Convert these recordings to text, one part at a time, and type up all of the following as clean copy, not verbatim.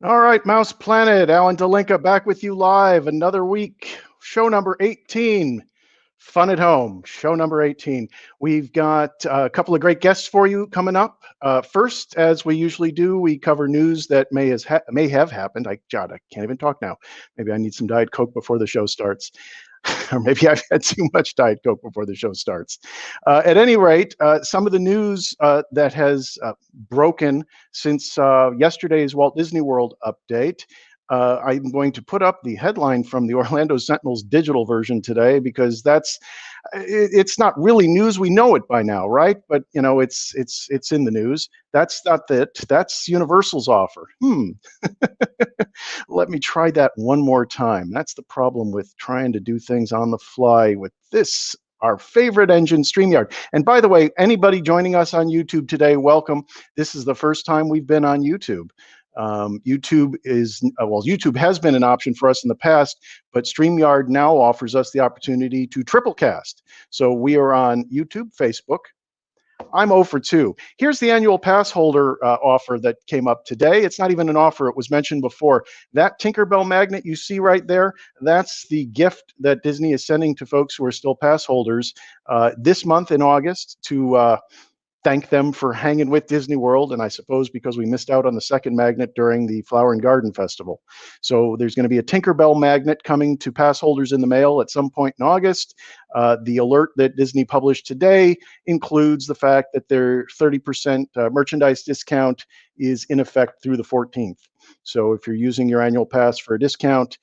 All right, Mouse Planet, Alan Delinka back with you live. Another week, show number 18. Fun at Home, show number 18. We've got a couple of great guests for you coming up. First, as we usually do, we cover news that may have happened. God, I can't even talk now. Maybe I need some Diet Coke before the show starts. Or maybe I've had too much Diet Coke before the show starts. At any rate, some of the news that has broken since yesterday's Walt Disney World update. I'm going to put up the headline from the Orlando Sentinel's digital version today because it's not really news. We know it by now, right? But you know, it's in the news. That's not it. That's Universal's offer. Let me try that one more time. That's the problem with trying to do things on the fly with this, our favorite engine, StreamYard. And by the way, anybody joining us on YouTube today, welcome. This is the first time we've been on YouTube. YouTube has been an option for us in the past, but StreamYard now offers us the opportunity to triple cast. So we are on YouTube, Facebook. I'm 0 for 2. Here's the annual pass holder offer that came up today. It's not even an offer. It was mentioned before. That Tinkerbell magnet you see right there, that's the gift that Disney is sending to folks who are still pass holders this month in August to thank them for hanging with Disney World, and I suppose because we missed out on the second magnet during the Flower and Garden Festival. So there's going to be a Tinkerbell magnet coming to pass holders in the mail at some point in August. The alert that Disney published today includes the fact that their 30% merchandise discount is in effect through the 14th. So if you're using your annual pass for a discount,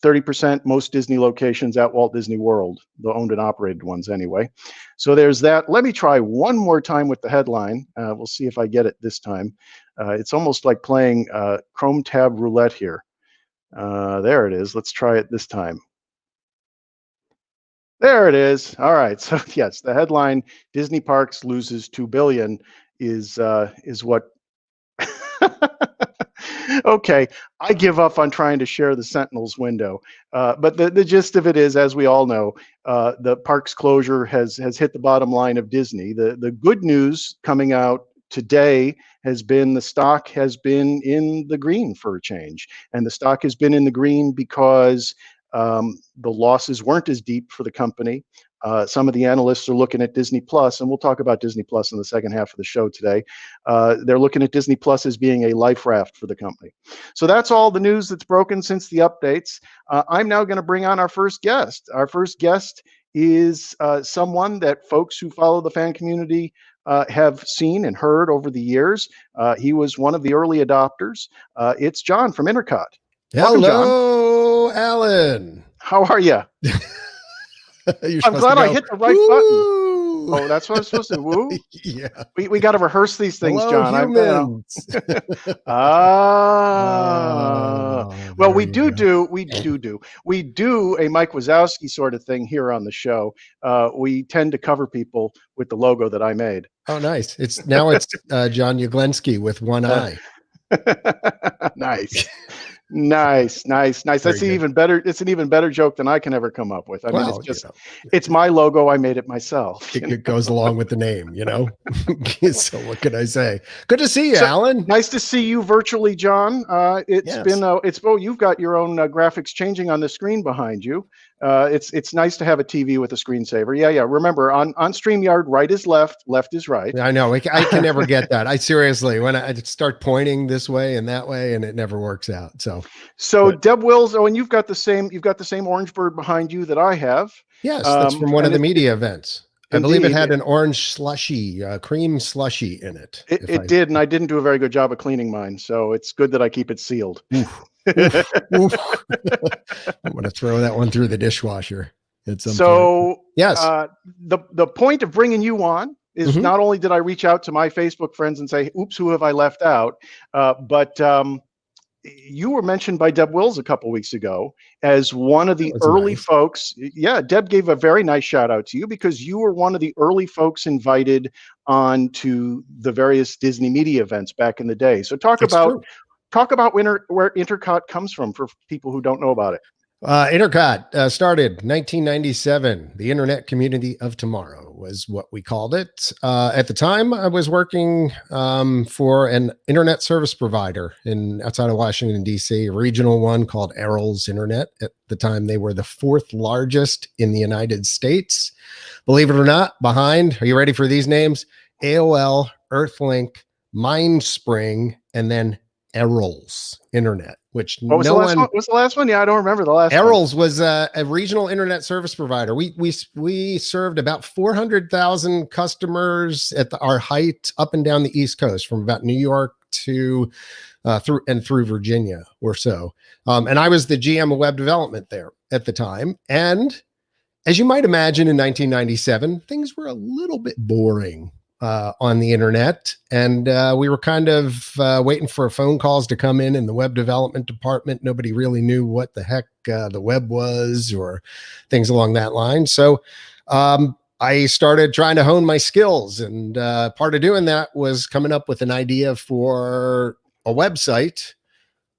30% most Disney locations at Walt Disney World, the owned and operated ones anyway. So there's that. Let me try one more time with the headline. We'll see if I get it this time. It's almost like playing Chrome tab roulette here. There it is. Let's try it this time. There it is. All right. So yes, the headline, Disney Parks loses $2 billion is what okay, I give up on trying to share the Sentinel's window. But the gist of it is, as we all know, the park's closure has hit the bottom line of Disney. The good news coming out today has been the stock has been in the green for a change. And the stock has been in the green because the losses weren't as deep for the company. Some of the analysts are looking at Disney Plus, and we'll talk about Disney Plus in the second half of the show today. They're looking at Disney Plus as being a life raft for the company. So that's all the news that's broken since the updates. I'm now going to bring on our first guest. Our first guest is someone that folks who follow the fan community have seen and heard over the years. He was one of the early adopters. It's John from Intercot. Welcome, John. Hello, Alan. How are you? I'm glad I hit the right button. Oh, that's what I'm supposed to do. Woo? Yeah. We got to reherse these things, Hello, John. humans. Well, we do a Mike Wazowski sort of thing here on the show. We tend to cover people with the logo that I made. Oh, nice. It's John Uglensky with one eye. Nice. Nice. That's even better. It's an even better joke than I can ever come up with. I mean, it's my logo. I made it myself. It goes along with the name, So what can I say? Good to see you, Alan. Nice to see you virtually, John. You've got your own graphics changing on the screen behind you. It's nice to have a TV with a screensaver. Yeah. Remember, on StreamYard, right is left, left is right. I know. I can never get that. I seriously, when I start pointing this way and that way, and it never works out. So Deb Wills. Oh, and you've got the same orange bird behind you that I have. Yes, that's from one of the media events. I believe it had an orange slushy, cream slushy in it. It did, and I didn't do a very good job of cleaning mine, so it's good that I keep it sealed. Oof. I'm going to throw that one through the dishwasher at some point. Yes. The point of bringing you on is not only did I reach out to my Facebook friends and say, oops, who have I left out? But you were mentioned by Deb Wills a couple weeks ago as one of the early folks. Yeah, Deb gave a very nice shout out to you because you were one of the early folks invited on to the various Disney media events back in the day. So talk about where Intercot comes from for people who don't know about it. Intercot started 1997. The Internet Community of Tomorrow was what we called it. At the time, I was working for an internet service provider outside of Washington, D.C., a regional one called Errol's Internet. At the time, they were the fourth largest in the United States. Believe it or not, behind, are you ready for these names? AOL, Earthlink, MindSpring, and then Errol's Internet, which What was no the last one. one? What was the last one? Yeah, I don't remember the last one. Errol's was a regional internet service provider. We served about 400,000 customers at our height up and down the East Coast, from about New York to through Virginia or so. And I was the GM of web development there at the time. And as you might imagine, in 1997, things were a little bit boring on the internet, and we were kind of waiting for phone calls to come in the web development department. Nobody really knew what the heck the web was or things along that line. So I started trying to hone my skills, and part of doing that was coming up with an idea for a website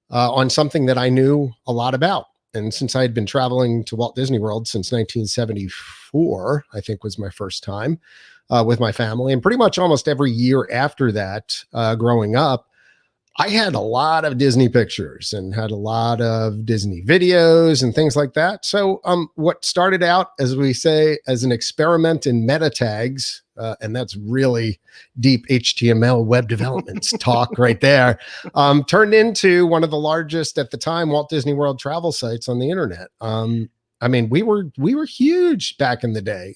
on something that I knew a lot about. And since I had been traveling to Walt Disney World since 1974, I think was my first time with my family, and pretty much almost every year after that, growing up, I had a lot of Disney pictures and had a lot of Disney videos and things like that. So what started out, as we say, as an experiment in meta tags, and that's really deep HTML web development talk right there, turned into one of the largest at the time Walt Disney World travel sites on the internet. I mean, we were huge back in the day.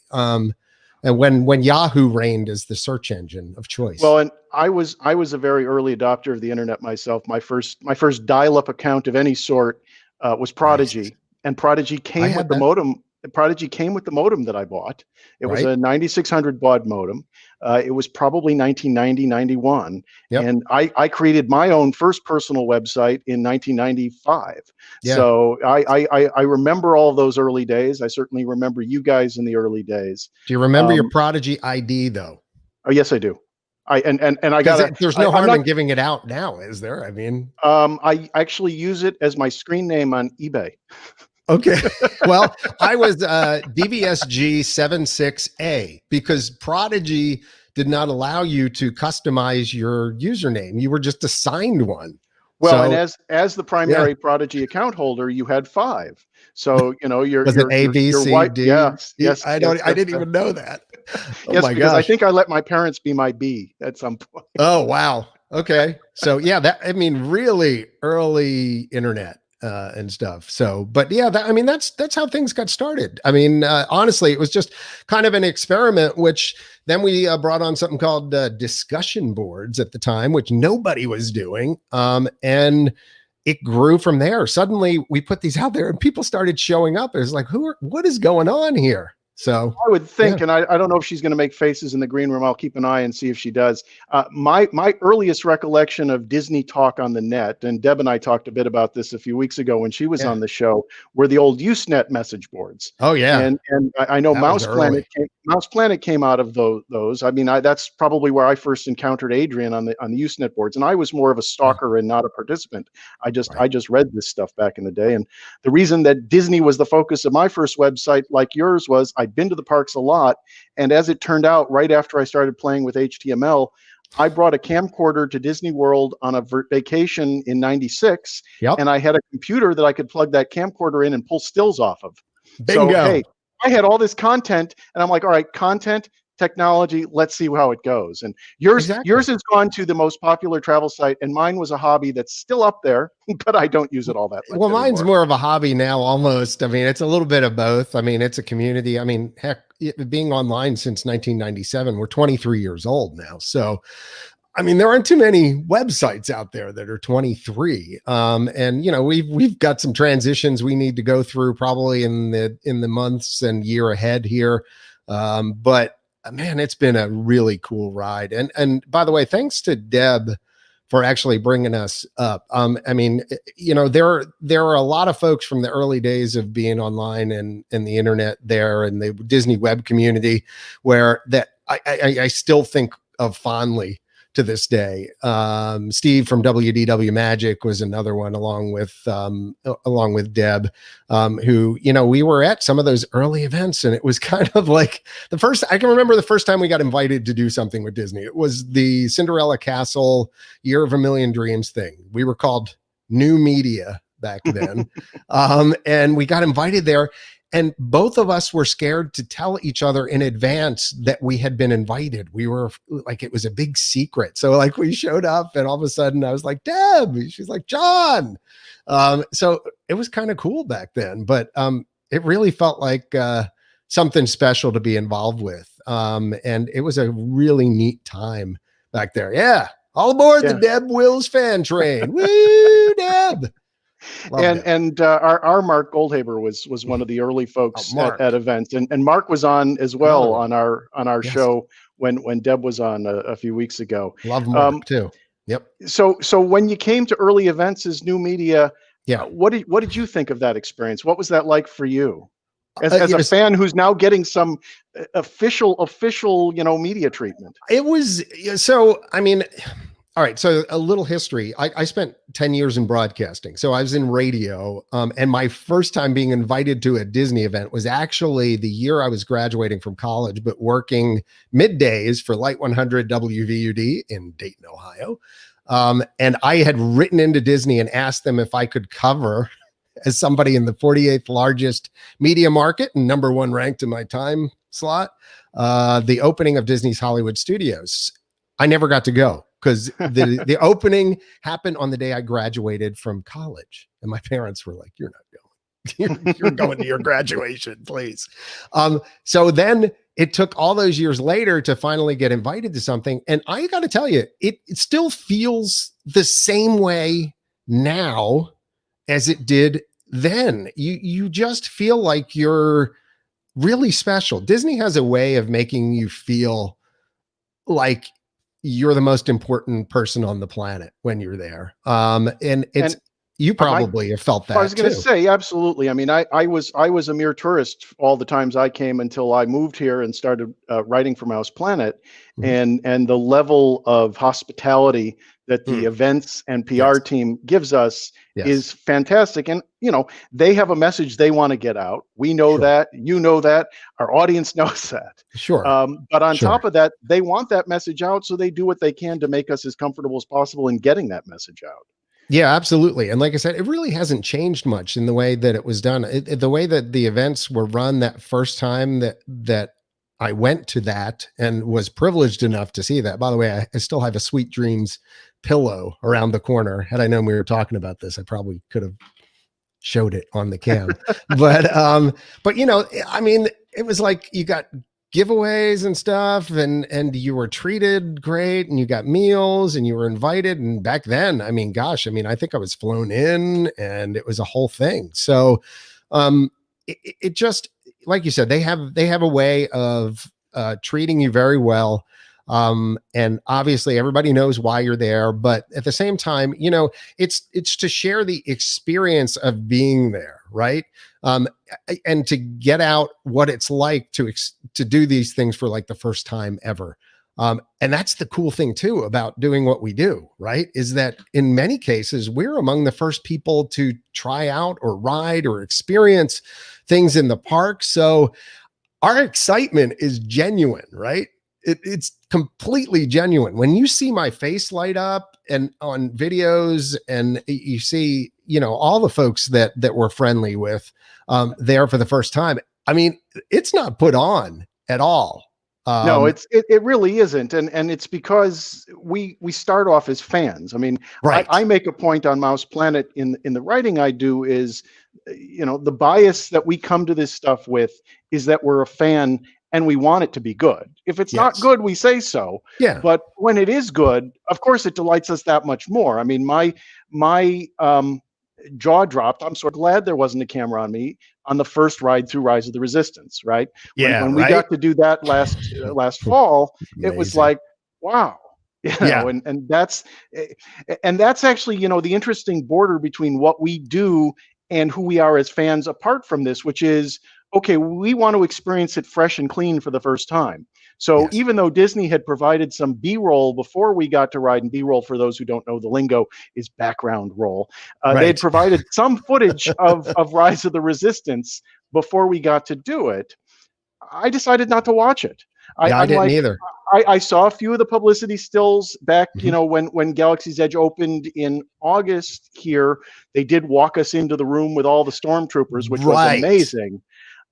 And when Yahoo reigned as the search engine of choice. Well, and I was a very early adopter of the internet myself. My first dial-up account of any sort was Prodigy, Nice. And Prodigy came with the modem. Prodigy came with the modem that I bought. It was a 9600 baud modem. It was probably 1990, 91. Yep. And I created my own first personal website in 1995. Yeah. So I remember all those early days. I certainly remember you guys in the early days. Do you remember your Prodigy ID though? Oh, yes, I do. I got it. There's no harm in giving it out now, is there? I mean, I actually use it as my screen name on eBay. Okay. Well, I was DVSG76A because Prodigy did not allow you to customize your username. You were just assigned one. Well, and as the primary Prodigy account holder, you had 5. So, you know, was it A, B, C, D? Yes. I didn't even know that. Oh yes, my because gosh. I think I let my parents be my B at some point. Oh, wow. Okay. So yeah, really early internet. And stuff. So, but yeah, that's how things got started. I mean, honestly, it was just kind of an experiment, which then we brought on something called discussion boards at the time, which nobody was doing. And it grew from there. Suddenly we put these out there and people started showing up. It was like, what is going on here? So I would think, and I don't know if she's going to make faces in the green room. I'll keep an eye and see if she does. My earliest recollection of Disney talk on the net, and Deb and I talked a bit about this a few weeks ago when she was on the show, were the old Usenet message boards. Oh yeah, and I know MousePlanet came out of those. I mean, that's probably where I first encountered Adrian on the Usenet boards, and I was more of a stalker and not a participant. I just read this stuff back in the day, and the reason that Disney was the focus of my first website, like yours, was I'd been to the parks a lot, and as it turned out, right after I started playing with HTML, I brought a camcorder to Disney World on a vacation in '96, and I had a computer that I could plug that camcorder in and pull stills off of. Bingo. So hey, I had all this content, and I'm like, all right, content, technology, let's see how it goes. And yours has gone to the most popular travel site, and mine was a hobby that's still up there, but I don't use it all that much. Well, mine's more of a hobby now, almost. I mean, it's a little bit of both. I mean, it's a community. I mean, heck, being online since 1997, we're 23 years old now. So, I mean, there aren't too many websites out there that are 23. And you know, we've got some transitions we need to go through probably in the months and year ahead here. But man, it's been a really cool ride. And by the way, thanks to Deb for actually bringing us up. I mean, you know, there are a lot of folks from the early days of being online and the internet there and the Disney web community where that I still think of fondly to this day. Steve from WDW Magic was another one, along with Deb, who, you know, we were at some of those early events, and it was kind of like I can remember the first time we got invited to do something with Disney. It was the Cinderella Castle Year of a Million Dreams thing. We were called New Media back then. And we got invited there. And both of us were scared to tell each other in advance that we had been invited. We were like, it was a big secret. So like we showed up, and all of a sudden I was like, Deb, she's like, John. So it was kind of cool back then, but it really felt like something special to be involved with. And it was a really neat time back there. Yeah. All aboard the Deb Wills fan train. Woo, Deb. Our Mark Goldhaber was one of the early folks at events, and Mark was on as well on our show when Deb was on a few weeks ago. Love Mark too. Yep. So when you came to early events as New Media, what did you think of that experience? What was that like for you as a fan who's now getting some official media treatment? It was so. I mean. All right. So a little history. I spent 10 years in broadcasting. So I was in radio. And my first time being invited to a Disney event was actually the year I was graduating from college, but working middays for Light 100 WVUD in Dayton, Ohio. And I had written into Disney and asked them if I could cover, as somebody in the 48th largest media market and #1 ranked in my time slot, the opening of Disney's Hollywood Studios. I never got to go, because the opening happened on the day I graduated from college. And my parents were like, you're not going. You're going to your graduation, please. So then it took all those years later to finally get invited to something. And I got to tell you, it still feels the same way now as it did then. You just feel like you're really special. Disney has a way of making you feel like you're the most important person on the planet when you're there. You probably have felt that. I was going to say, absolutely. I mean, I was a mere tourist all the times I came until I moved here and started writing for MousePlanet, and the level of hospitality that the events and PR team gives us is fantastic. And, you know, they have a message they want to get out. We know that, you know that, our audience knows that. Sure. But on top of that, they want that message out, so they do what they can to make us as comfortable as possible in getting that message out. Yeah, absolutely. And like I said, it really hasn't changed much in the way that it was done. The way that the events were run that first time that I went to that and was privileged enough to see that. By the way, I still have a Sweet Dreams pillow around the corner. Had I known we were talking about this, I probably could have showed it on the cam. But you know, I mean, it was like you got giveaways and stuff, and you were treated great, and you got meals, and you were invited. And back then, I mean, gosh, I mean, I think I was flown in, and it was a whole thing. So it just, like you said, they have a way of treating you very well. And obviously everybody knows why you're there, but at the same time, you know, it's to share the experience of being there. Right. And to get out what it's like to do these things for like the first time ever. And that's the cool thing too about doing what we do, right? Is that in many cases, we're among the first people to try out or ride or experience things in the park. So our excitement is genuine, right? It's completely genuine. When you see my face light up and on videos, and you see, you know, all the folks that we're friendly with there for the first time, I mean, it's not put on at all. No, it really isn't. And it's because we start off as fans. I mean, right. I make a point on MousePlanet in the writing I do is, you know, the bias that we come to this stuff with is that we're a fan and we want it to be good. If it's not good, we say so. Yeah. But when it is good, of course, it delights us that much more. I mean, my jaw dropped. I'm so glad there wasn't a camera on me on the first ride through Rise of the Resistance, right? When we got to do that last fall, it was like, wow. You know, and that's actually, you know, the interesting border between what we do and who we are as fans apart from this, which is, okay, we want to experience it fresh and clean for the first time. So Yes. even though Disney had provided some B-roll before we got to ride, and B-roll, for those who don't know the lingo, is background roll. They had Right. provided some footage of Rise of the Resistance before we got to do it. I decided not to watch it. Yeah, I I'm didn't like, either. I saw a few of the publicity stills back, Mhm. when Galaxy's Edge opened in August here. They did walk us into the room with all the stormtroopers, which was Right. amazing.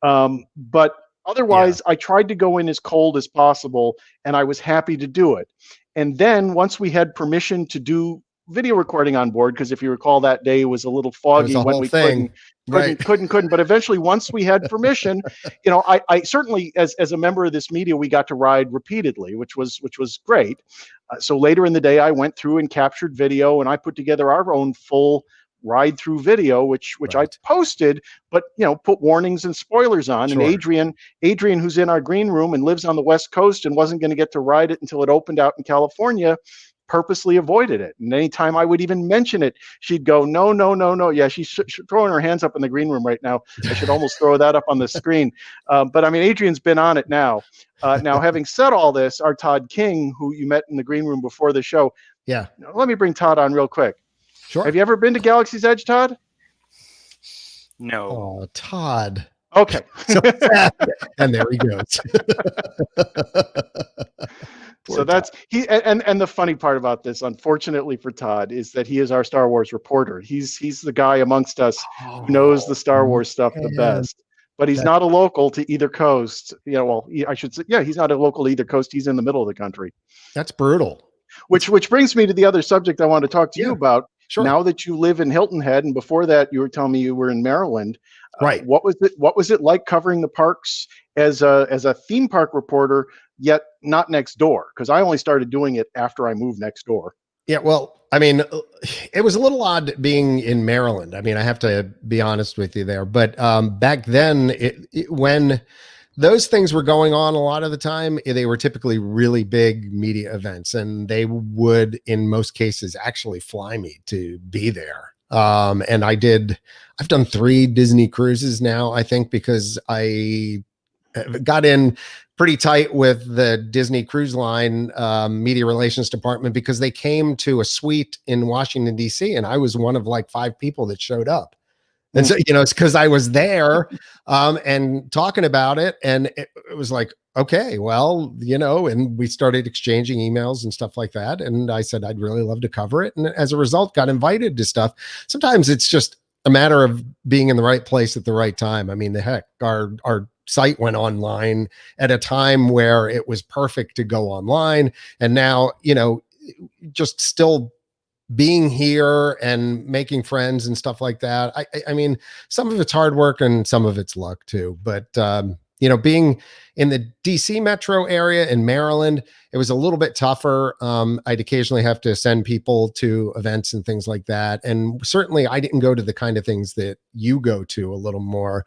But Yeah. otherwise, I tried to go in as cold as possible, and I was happy to do it. And then once we had permission to do video recording on board, because if you recall, that day was a little It was foggy a when whole we thing. Right. couldn't. But eventually, once we had permission, I certainly, as a member of this media, we got to ride repeatedly, which was great. So later in the day, I went through and captured video, and I put together our own full ride through video, which I Right. posted, but put warnings and spoilers on. And Sure. Adrian, who's in our green room and lives on the West Coast and wasn't going to get to ride it until it opened out in California, purposely avoided it. And anytime I would even mention it, she'd go, no, no, no, no. Yeah, she's throwing her hands up in the green room right now. I should almost throw that up on the screen. But I mean, Adrian's been on it now. Now, having said all this, our Todd King, who you met in the green room before the show, Yeah. let me bring Todd on real quick. Sure. Have you ever been to Galaxy's Edge, Todd? No. Oh, Todd. Okay. And there he goes. So that's he, and the funny part about this, unfortunately for Todd, is that he is our Star Wars reporter. He's the guy amongst us who knows the Star Wars stuff the best. But he's not a local to either coast. I should say, yeah, he's not a local to either coast. He's in the middle of the country. That's brutal. Which brings me to the other subject I want to talk to you about. Sure. Now that you live in Hilton Head, and before that, you were telling me you were in Maryland. Right. What was it like covering the parks as a theme park reporter, yet not next door? Because I only started doing it after I moved next door. Yeah, well, I mean, it was a little odd being in Maryland. I mean, I have to be honest with you there. But back then, when those things were going on, a lot of the time, they were typically really big media events, and they would, in most cases, actually fly me to be there. And I've done 3 Disney cruises now, I think, because I got in pretty tight with the Disney Cruise Line media relations department, because they came to a suite in Washington, D.C., and I was one of like 5 people that showed up. And so, it's because I was there and talking about it. And it was like, okay, well, and we started exchanging emails and stuff like that. And I said, I'd really love to cover it. And as a result, got invited to stuff. Sometimes it's just a matter of being in the right place at the right time. I mean, the heck, our site went online at a time where it was perfect to go online. And now, just still being here and making friends and stuff like that. I mean, some of it's hard work and some of it's luck too. But, being in the DC metro area in Maryland, it was a little bit tougher. I'd occasionally have to send people to events and things like that. And certainly I didn't go to the kind of things that you go to a little more,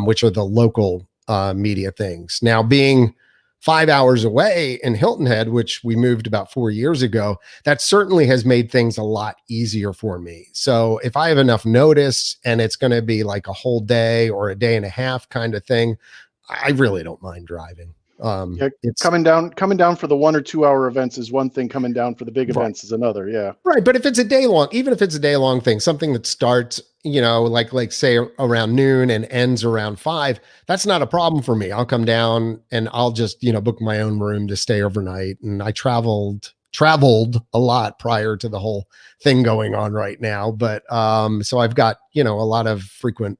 which are the local media things. Now, being 5 hours away in Hilton Head, which we moved about 4 years ago, that certainly has made things a lot easier for me. So if I have enough notice and it's going to be like a whole day or a day and a half kind of thing, I really don't mind driving. It's coming down for the 1 or 2 hour events is one thing. Coming down for the big events is another. Yeah. Right. But if it's a day long, even if it's a day long thing, something that starts, like say around noon and ends around 5, that's not a problem for me. I'll come down and I'll just, book my own room to stay overnight. And I traveled a lot prior to the whole thing going on right now. But, so I've got, a lot of frequent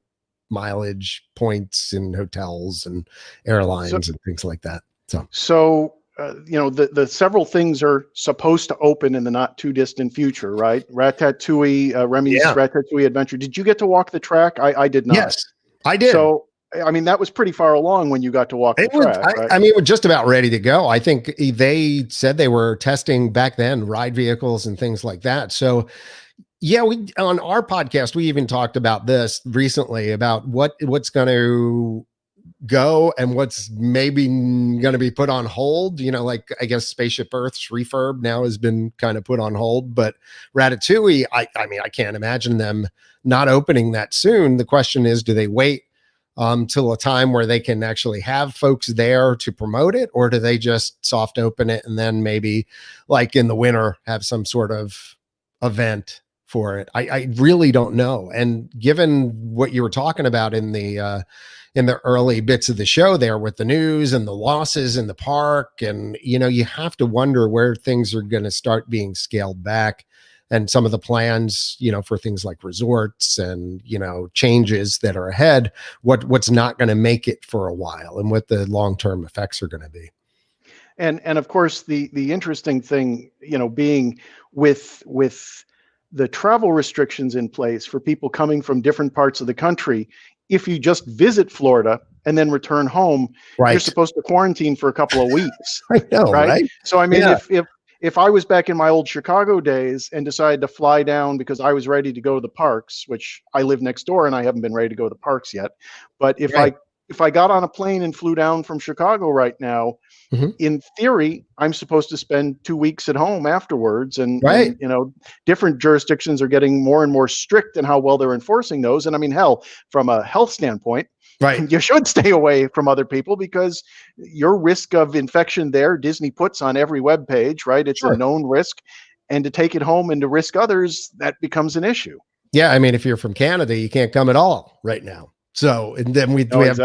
mileage points in hotels and airlines and things like that. So the several things are supposed to open in the not too distant future, right? Ratatouille, Remy's Ratatouille Adventure. Did you get to walk the track? I did not. Yes, I did. So, I mean, that was pretty far along when you got to walk the track. Right? I mean, it was just about ready to go. I think they said they were testing back then ride vehicles and things like that. So yeah, we on our podcast, we even talked about this recently about what's going to go and what's maybe going to be put on hold. Like I guess Spaceship Earth's refurb now has been kind of put on hold, but Ratatouille, I mean, I can't imagine them not opening that soon. The question is, do they wait till a time where they can actually have folks there to promote it, or do they just soft open it and then maybe like in the winter have some sort of event for it? I really don't know. And given what you were talking about in the early bits of the show there with the news and the losses in the park, and you have to wonder where things are going to start being scaled back, and some of the plans for things like resorts and changes that are ahead, what's not going to make it for a while, and what the long-term effects are going to be. And of course the interesting thing being with the travel restrictions in place for people coming from different parts of the country, if you just visit Florida and then return home, you're supposed to quarantine for a couple of weeks. I know, right? So I mean, if I was back in my old Chicago days and decided to fly down because I was ready to go to the parks, which I live next door and I haven't been ready to go to the parks yet, but if I got on a plane and flew down from Chicago right now, in theory, I'm supposed to spend 2 weeks at home afterwards. And different jurisdictions are getting more and more strict in how well they're enforcing those. And I mean, hell, from a health standpoint, you should stay away from other people, because your risk of infection there, Disney puts on every web page, right? It's a known risk. And to take it home and to risk others, that becomes an issue. Yeah. I mean, if you're from Canada, you can't come at all right now. So, and then we have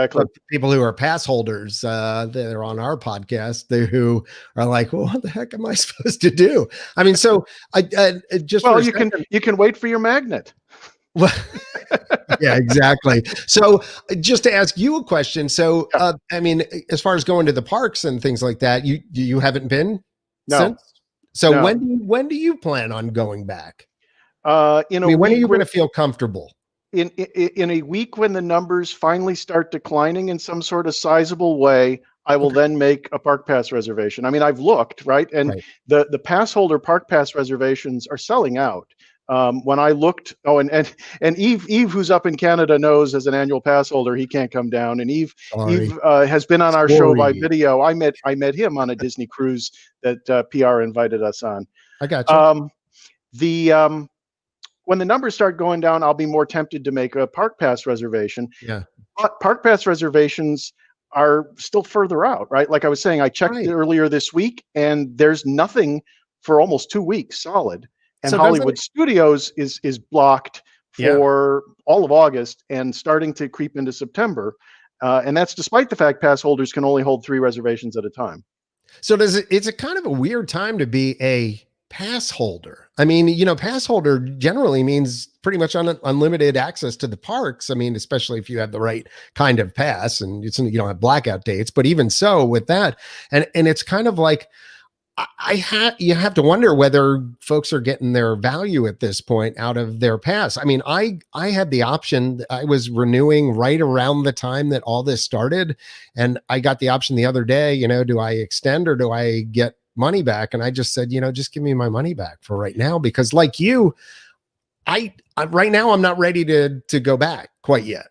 people who are pass holders that are on our podcast who are like, well, what the heck am I supposed to do? I mean, so you can wait for your magnet. Well, yeah, exactly. So just to ask you a question. So, I mean, as far as going to the parks and things like that, you haven't been since? So no. when do you plan on going back? When are you going to feel comfortable? In a week when the numbers finally start declining in some sort of sizable way, I will then make a park pass reservation. I mean, I've looked, right? And the pass holder park pass reservations are selling out. When I looked, and Eve, who's up in Canada, knows as an annual pass holder, he can't come down. And Eve has been on our show by video. I met him on a Disney cruise that PR invited us on. I got you. When the numbers start going down, I'll be more tempted to make a park pass reservation. Yeah. But park pass reservations are still further out, right? Like I was saying, I checked earlier this week, and there's nothing for almost 2 weeks solid. And Hollywood Studios is blocked for all of August and starting to creep into September. And that's despite the fact pass holders can only hold 3 reservations at a time. So it's a kind of a weird time to be a pass holder. I mean, pass holder generally means pretty much unlimited access to the parks. I mean, especially if you have the right kind of pass and you don't have blackout dates. But even so, with that, and it's kind of like you have to wonder whether folks are getting their value at this point out of their pass. I mean, I had the option. I was renewing right around the time that all this started, and I got the option the other day. Do I extend or do I get money back? And I just said, just give me my money back for right now, because like you, I right now I'm not ready to go back quite yet.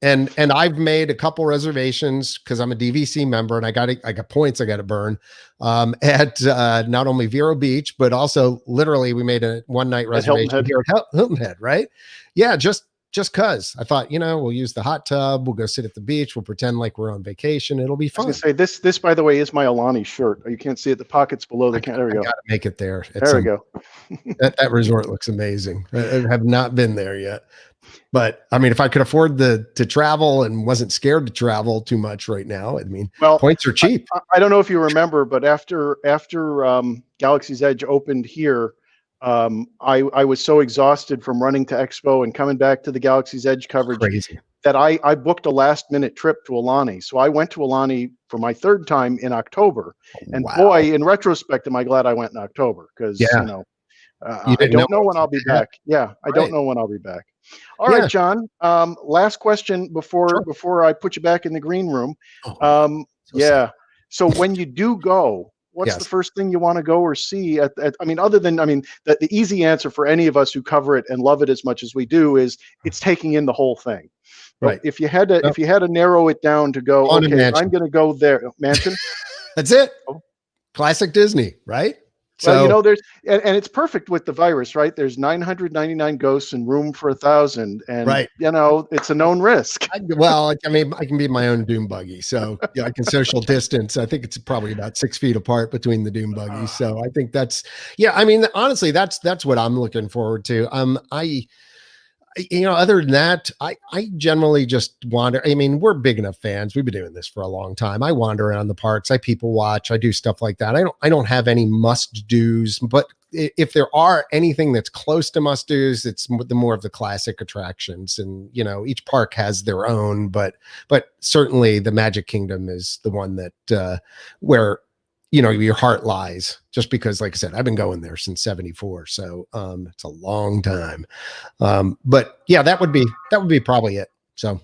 And I've made a couple reservations because I'm a DVC member, and I got points I got to burn at not only Vero Beach, but also literally we made a one-night reservation here at Hilton Head, right? Yeah, just cause I thought, we'll use the hot tub, we'll go sit at the beach, we'll pretend like we're on vacation. It'll be fun. I was gonna say this by the way is my Alani shirt. You can't see it. The pockets below the can. There we go. Gotta make it there. There we go. that resort looks amazing. I have not been there yet, but I mean, if I could afford to travel and wasn't scared to travel too much right now, I mean, points are cheap. I don't know if you remember, but after Galaxy's Edge opened here, I was so exhausted from running to Expo and coming back to the Galaxy's Edge coverage that I booked a last minute trip to Alani. So I went to Alani for my 3rd time in October. And boy, in retrospect, am I glad I went in October, because I don't know when I'll be back. Yeah, I don't know when I'll be back. All right, John. Last question before I put you back in the green room. So when you do go, what's the first thing you want to go or see the easy answer for any of us who cover it and love it as much as we do is it's taking in the whole thing. Right. But if you had to narrow it down to go, okay, I'm going to go there. Mansion. That's it. Classic Disney, right? Well, So there's and it's perfect with the virus, right? There's 999 ghosts and room for 1,000, and right. it's a known risk. Well, I mean, I can be my own doom buggy, so yeah, I can social distance. I think it's probably about 6 feet apart between the doom buggies. So I think yeah. I mean, honestly, that's what I'm looking forward to. Other than that, I generally just wander. I mean, we're big enough fans. We've been doing this for a long time. I wander around the parks. I people watch. I do stuff like that. I don't have any must do's, but if there are anything that's close to must do's, it's the more of the classic attractions. And each park has their own, but certainly the Magic Kingdom is the one that where your heart lies, just because, like I said, I've been going there since 74. So it's a long time. But yeah, that would be probably it. So,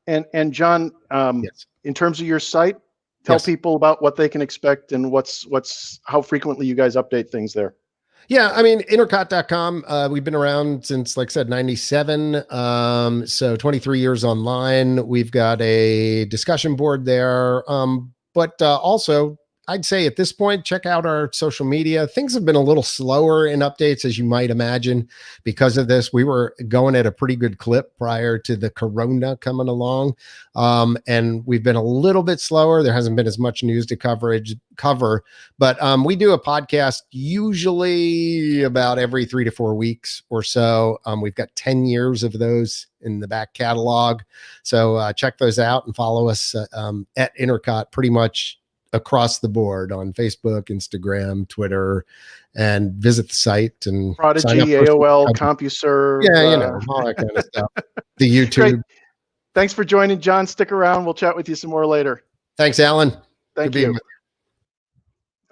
And John, yes. in terms of your site, tell Yes. people about what they can expect and how frequently you guys update things there. Yeah, I mean, Intercot.com, we've been around since, like I said, 97. So 23 years online. We've got a discussion board there. But also, I'd say at this point, check out our social media. Things have been a little slower in updates, as you might imagine, because of this. We were going at a pretty good clip prior to the corona coming along. And we've been a little bit slower. There hasn't been as much news to cover, but we do a podcast usually about every 3 to 4 weeks or so. We've got 10 years of those in the back catalog. So check those out and follow us at Intercot pretty much across the board on Facebook, Instagram, Twitter, and visit the site and Prodigy, sign up for AOL, CompuServe. yeah, all that kind of stuff. The YouTube. Great. Thanks for joining, John. Stick around. We'll chat with you some more later. Thanks, Alan. Thank you.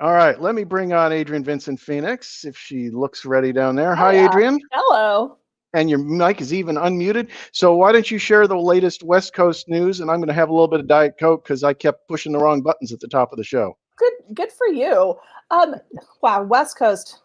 All right, let me bring on Adrienne Vincent Phoenix if she looks ready down there. Hi, Adrienne. Hello. And your mic is even unmuted. So why don't you share the latest West Coast news? And I'm going to have a little bit of Diet Coke because I kept pushing the wrong buttons at the top of the show. Good for you. Wow, West Coast.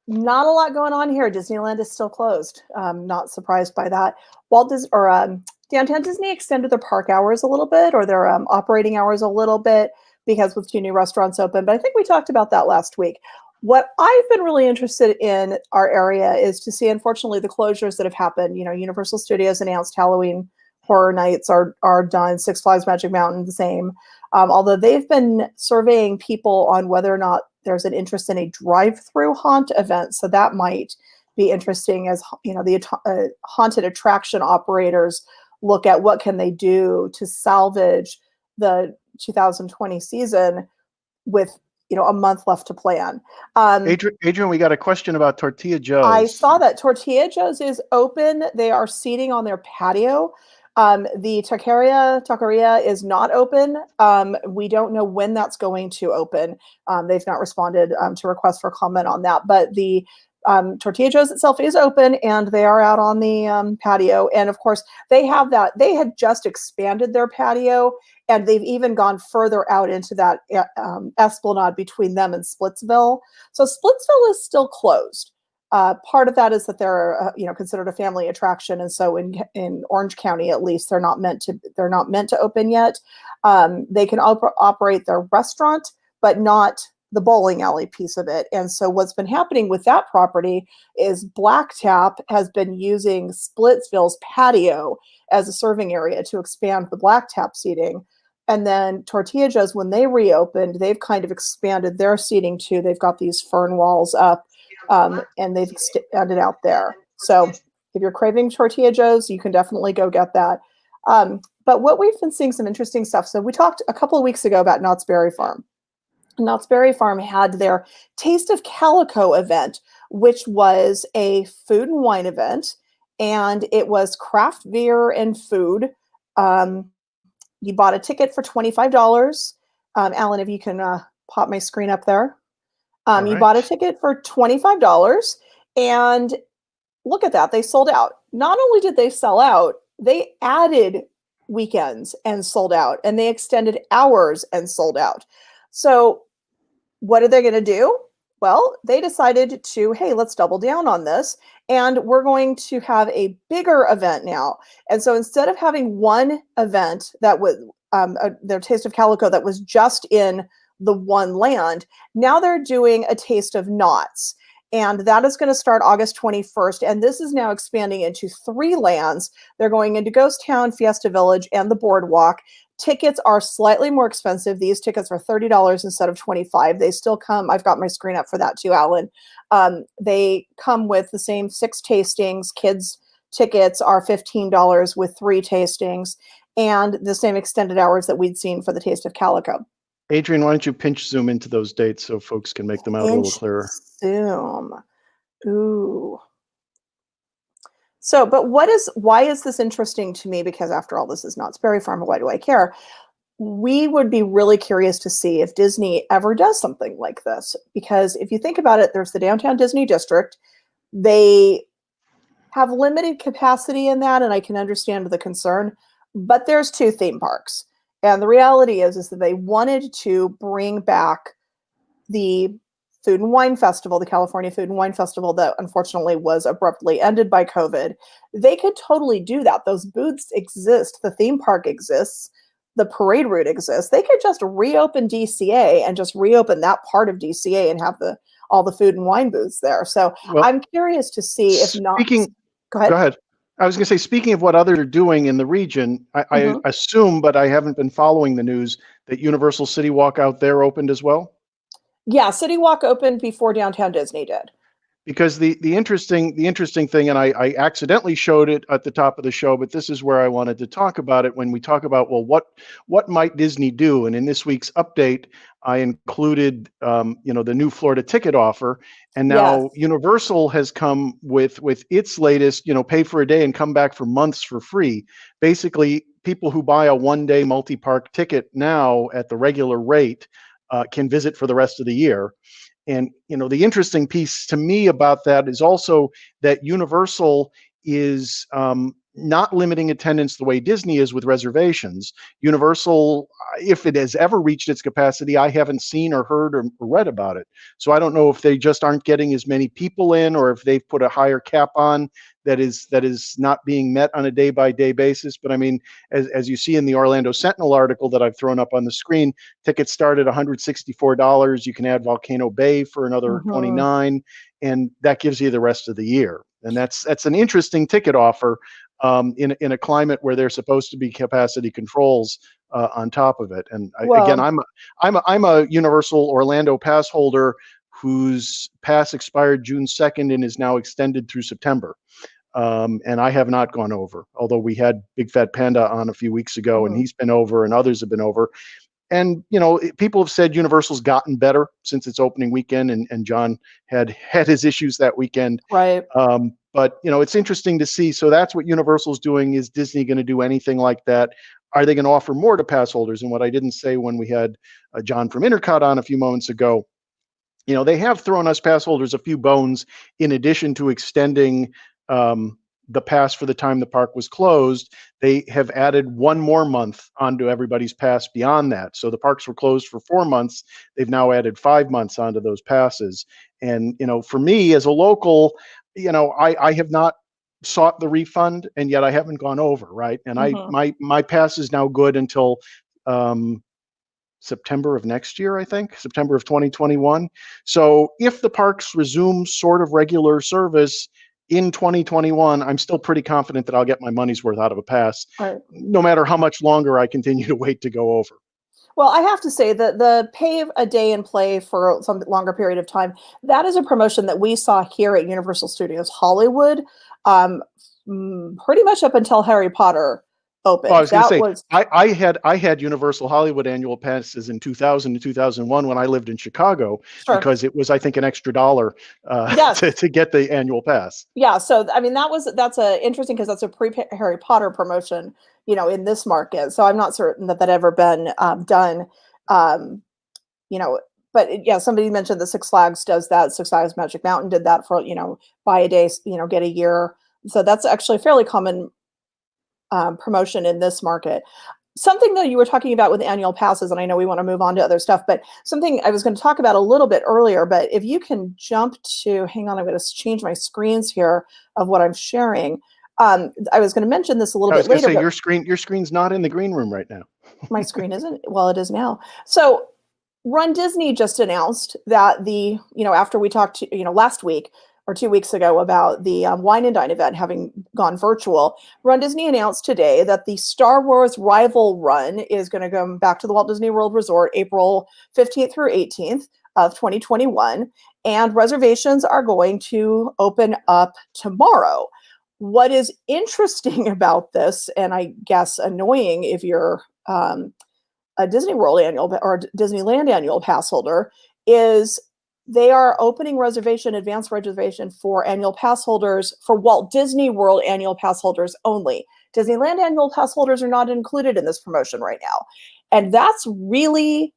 Not a lot going on here. Disneyland is still closed. Not surprised by that. Downtown Disney extended their park hours a little bit, or their operating hours a little bit, because with 2 new restaurants open. But I think we talked about that last week. What I've been really interested in our area is to see, unfortunately, the closures that have happened. Universal Studios announced Halloween Horror Nights are done. Six Flags Magic Mountain, the same. Although they've been surveying people on whether or not there's an interest in a drive-through haunt event. So that might be interesting as, the haunted attraction operators look at what can they do to salvage the 2020 season with a month left to plan. Adrienne, we got a question about Tortilla Joe's. I saw that Tortilla Joe's is open. They are seating on their patio. The Taqueria is not open. We don't know when that's going to open. They've not responded to requests for comment on that. But the Tortilla Joe's itself is open, and they are out on the patio. And of course, they have that. They had just expanded their patio, and they've even gone further out into that esplanade between them and Splitsville. So Splitsville is still closed. Part of that is that they're considered a family attraction, and so in Orange County, at least, they're not meant to open yet. They can operate their restaurant, but not the bowling alley piece of it. And so what's been happening with that property is Black Tap has been using Splitsville's patio as a serving area to expand the Black Tap seating. And then Tortilla Joe's, when they reopened, they've kind of expanded their seating too. They've got these fern walls up, and they've expanded out there. So if you're craving Tortilla Joe's, you can definitely go get that. But what we've been seeing some interesting stuff. So we talked a couple of weeks ago about Knott's Berry Farm. Knott's Berry Farm had their Taste of Calico event, which was a food and wine event, and it was craft beer and food. You bought a ticket for $25. Alan, if you can pop my screen up there. You bought a ticket for $25, and look at that. They sold out. Not only did they sell out, they added weekends and sold out, and they extended hours and sold out. So what are they going to do? Well, they decided to, hey, let's double down on this, and we're going to have a bigger event now. And so instead of having one event that was their Taste of Calico that was just in the one land. Now they're doing a Taste of Knots. And that is going to start August 21st. And this is now expanding into 3 lands. They're going into Ghost Town, Fiesta Village, and the Boardwalk. Tickets are slightly more expensive. These tickets are $30 instead of $25. They still come. I've got my screen up for that too, Alan. They come with the same 6 tastings. Kids tickets are $15 with 3 tastings, and the same extended hours that we'd seen for the Taste of Calico. Adrian, why don't you pinch zoom into those dates so folks can make them out a little clearer? Zoom. Ooh. So, but why is this interesting to me? Because after all, this is Knott's Berry Farm. Why do I care? We would be really curious to see if Disney ever does something like this. Because if you think about it, there's the Downtown Disney District. They have limited capacity in that, and I can understand the concern. But there's 2 theme parks. And the reality is that they wanted to bring back the Food and Wine Festival, the California Food and Wine Festival that unfortunately was abruptly ended by COVID. They could totally do that. Those booths exist. The theme park exists. The parade route exists. They could just reopen DCA and just reopen that part of DCA and have all the food and wine booths there. So Well, I'm curious to see if not. Go ahead. I was going to say, speaking of what others are doing in the region, I assume, but I haven't been following the news, that Universal City Walk out there opened as well? Yeah, City Walk opened before Downtown Disney did. Because the interesting thing, and I accidentally showed it at the top of the show, but this is where I wanted to talk about it when we talk about, well, what might Disney do? And in this week's update, I included the new Florida ticket offer, and now Yes. Universal has come with its latest, pay for a day and come back for months for free. Basically, people who buy a one-day multi-park ticket now at the regular rate can visit for the rest of the year. And, the interesting piece to me about that is also that Universal is not limiting attendance the way Disney is with reservations. Universal, if it has ever reached its capacity, I haven't seen or heard or read about it. So I don't know if they just aren't getting as many people in, or if they've put a higher cap on that is not being met on a day-by-day basis. But I mean, as you see in the Orlando Sentinel article that I've thrown up on the screen, tickets start at $164. You can add Volcano Bay for another $29, and that gives you the rest of the year. And that's an interesting ticket offer in a climate where there's supposed to be capacity controls on top of it. And again, I'm a Universal Orlando pass holder whose pass expired June 2nd and is now extended through September. And I have not gone over, although we had Big Fat Panda on a few weeks ago, and he's been over, and others have been over. And, people have said Universal's gotten better since its opening weekend, and John had his issues that weekend. Right. But, it's interesting to see. So that's what Universal's doing. Is Disney going to do anything like that? Are they going to offer more to pass holders? And what I didn't say when we had John from Intercot on a few moments ago, they have thrown us pass holders a few bones in addition to extending the pass for the time the park was closed. They have added 1 more month onto everybody's pass beyond that. So the parks were closed for 4 months. They've now added 5 months onto those passes. And, for me as a local, I have not sought the refund, and yet I haven't gone over, right? And my pass is now good until September of next year, I think, September of 2021. So if the parks resume sort of regular service in 2021, I'm still pretty confident that I'll get my money's worth out of a pass, no matter how much longer I continue to wait to go over. Well, I have to say that the pay a day and play for some longer period of time, that is a promotion that we saw here at Universal Studios Hollywood, pretty much up until Harry Potter opened. Well, I was going to say, I had Universal Hollywood annual passes in 2000 to 2001 when I lived in Chicago, because it was, I think, an extra $1 to get the annual pass. Yeah, so I mean that's a interesting, because that's a pre-Harry Potter promotion, in this market. So I'm not certain that ever been done, But yeah, somebody mentioned that Six Flags does that. Six Flags Magic Mountain did that for buy a day, get a year. So that's actually a fairly common promotion in this market. Something that you were talking about with annual passes, and I know we want to move on to other stuff, but something I was going to talk about a little bit earlier, but if you can jump to, hang on, I'm going to change my screens here of what I'm sharing. I was going to mention this a little bit later. I was going to say, your screen's not in the green room right now. My screen isn't? Well, it is now. So Run Disney just announced that after we talked last week or 2 weeks ago about the Wine and Dine event having gone virtual, Run Disney announced today that the Star Wars Rival Run is going to come back to the Walt Disney World Resort April 15th through 18th of 2021, and reservations are going to open up tomorrow. What is interesting about this, and I guess annoying if you're a Disney World annual or Disneyland annual pass holder, is they are opening advanced reservation for annual pass holders for Walt Disney World annual pass holders only. Disneyland annual pass holders are not included in this promotion right now. And that's really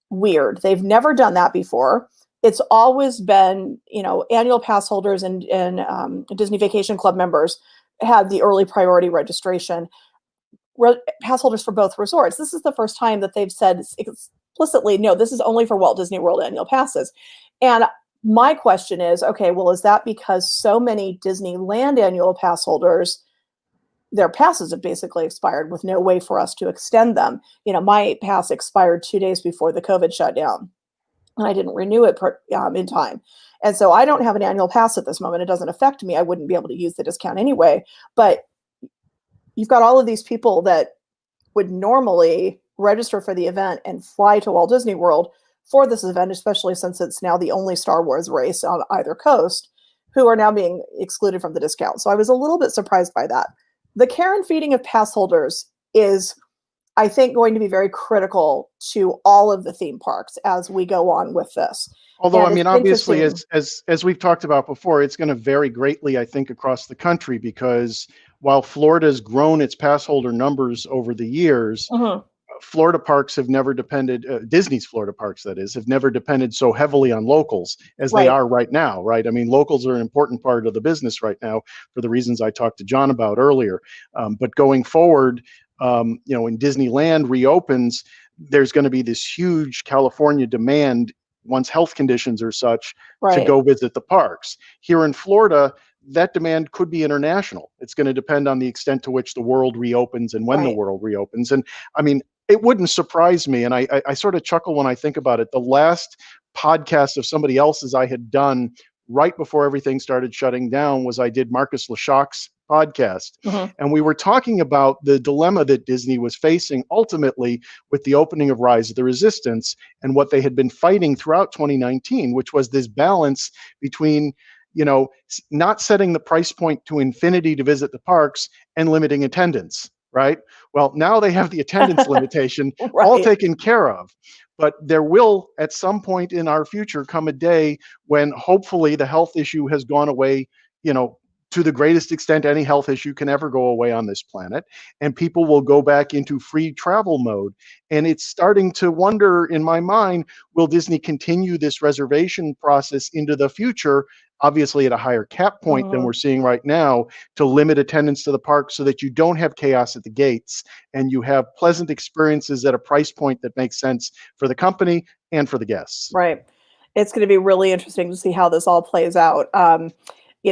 weird. They've never done that before. It's always been, annual pass holders and Disney Vacation Club members had the early priority registration. Pass holders for both resorts. This is the first time that they've said explicitly, no, this is only for Walt Disney World annual passes. And my question is, okay, well, is that because so many Disneyland annual pass holders, their passes have basically expired with no way for us to extend them? My pass expired 2 days before the COVID shutdown, and I didn't renew it in time. And so I don't have an annual pass at this moment. It doesn't affect me. I wouldn't be able to use the discount anyway. But you've got all of these people that would normally register for the event and fly to Walt Disney World for this event, especially since it's now the only Star Wars race on either coast, who are now being excluded from the discount. So I was a little bit surprised by that. The care and feeding of pass holders is, I think, going to be very critical to all of the theme parks as we go on with this. Although, obviously, as we've talked about before, it's going to vary greatly, I think, across the country, because while Florida's grown its pass holder numbers over the years, Florida parks have never depended, Disney's Florida parks, that is, have never depended so heavily on locals as they are right now, right? Locals are an important part of the business right now for the reasons I talked to John about earlier. But going forward, when Disneyland reopens, there's going to be this huge California demand once health conditions are such to go visit the parks. Here in Florida, that demand could be international. It's going to depend on the extent to which the world reopens and when the world reopens. And it wouldn't surprise me, and I sort of chuckle when I think about it. The last podcast of somebody else's I had done right before everything started shutting down was I did Marcus Lachac's podcast. And we were talking about the dilemma that Disney was facing ultimately with the opening of Rise of the Resistance and what they had been fighting throughout 2019, which was this balance between, not setting the price point to infinity to visit the parks and limiting attendance, right? Well, now they have the attendance limitation all taken care of. But there will, at some point in our future, come a day when hopefully the health issue has gone away, to the greatest extent any health issue can ever go away on this planet, and people will go back into free travel mode. And it's starting to wonder in my mind, will Disney continue this reservation process into the future, obviously at a higher cap point than we're seeing right now, to limit attendance to the park so that you don't have chaos at the gates and you have pleasant experiences at a price point that makes sense for the company and for the guests. Right. It's going to be really interesting to see how this all plays out.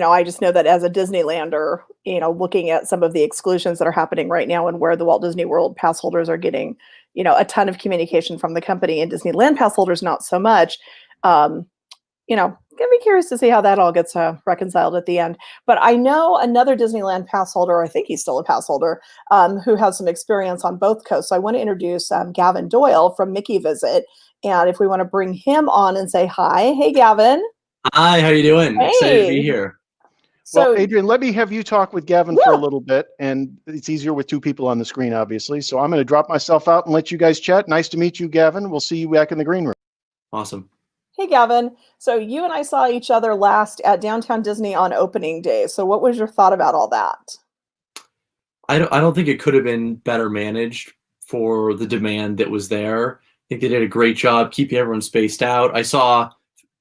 I just know that as a Disneylander, looking at some of the exclusions that are happening right now and where the Walt Disney World pass holders are getting, a ton of communication from the company, and Disneyland pass holders not so much. Gonna be curious to see how that all gets reconciled at the end. But I know another Disneyland pass holder, I think he's still a pass holder, who has some experience on both coasts. So I want to introduce Gavin Doyle from Mickey Visit. And if we want to bring him on and say hi. Hey, Gavin. Hi, how you doing? Hey. Excited to be here. Well, Adrian, let me have you talk with Gavin for a little bit, and it's easier with two people on the screen, obviously. So I'm going to drop myself out and let you guys chat. Nice to meet you, Gavin. We'll see you back in the green room. Awesome. Hey, Gavin. So you and I saw each other last at Downtown Disney on opening day. So what was your thought about all that? I don't think it could have been better managed for the demand that was there. I think they did a great job keeping everyone spaced out. I saw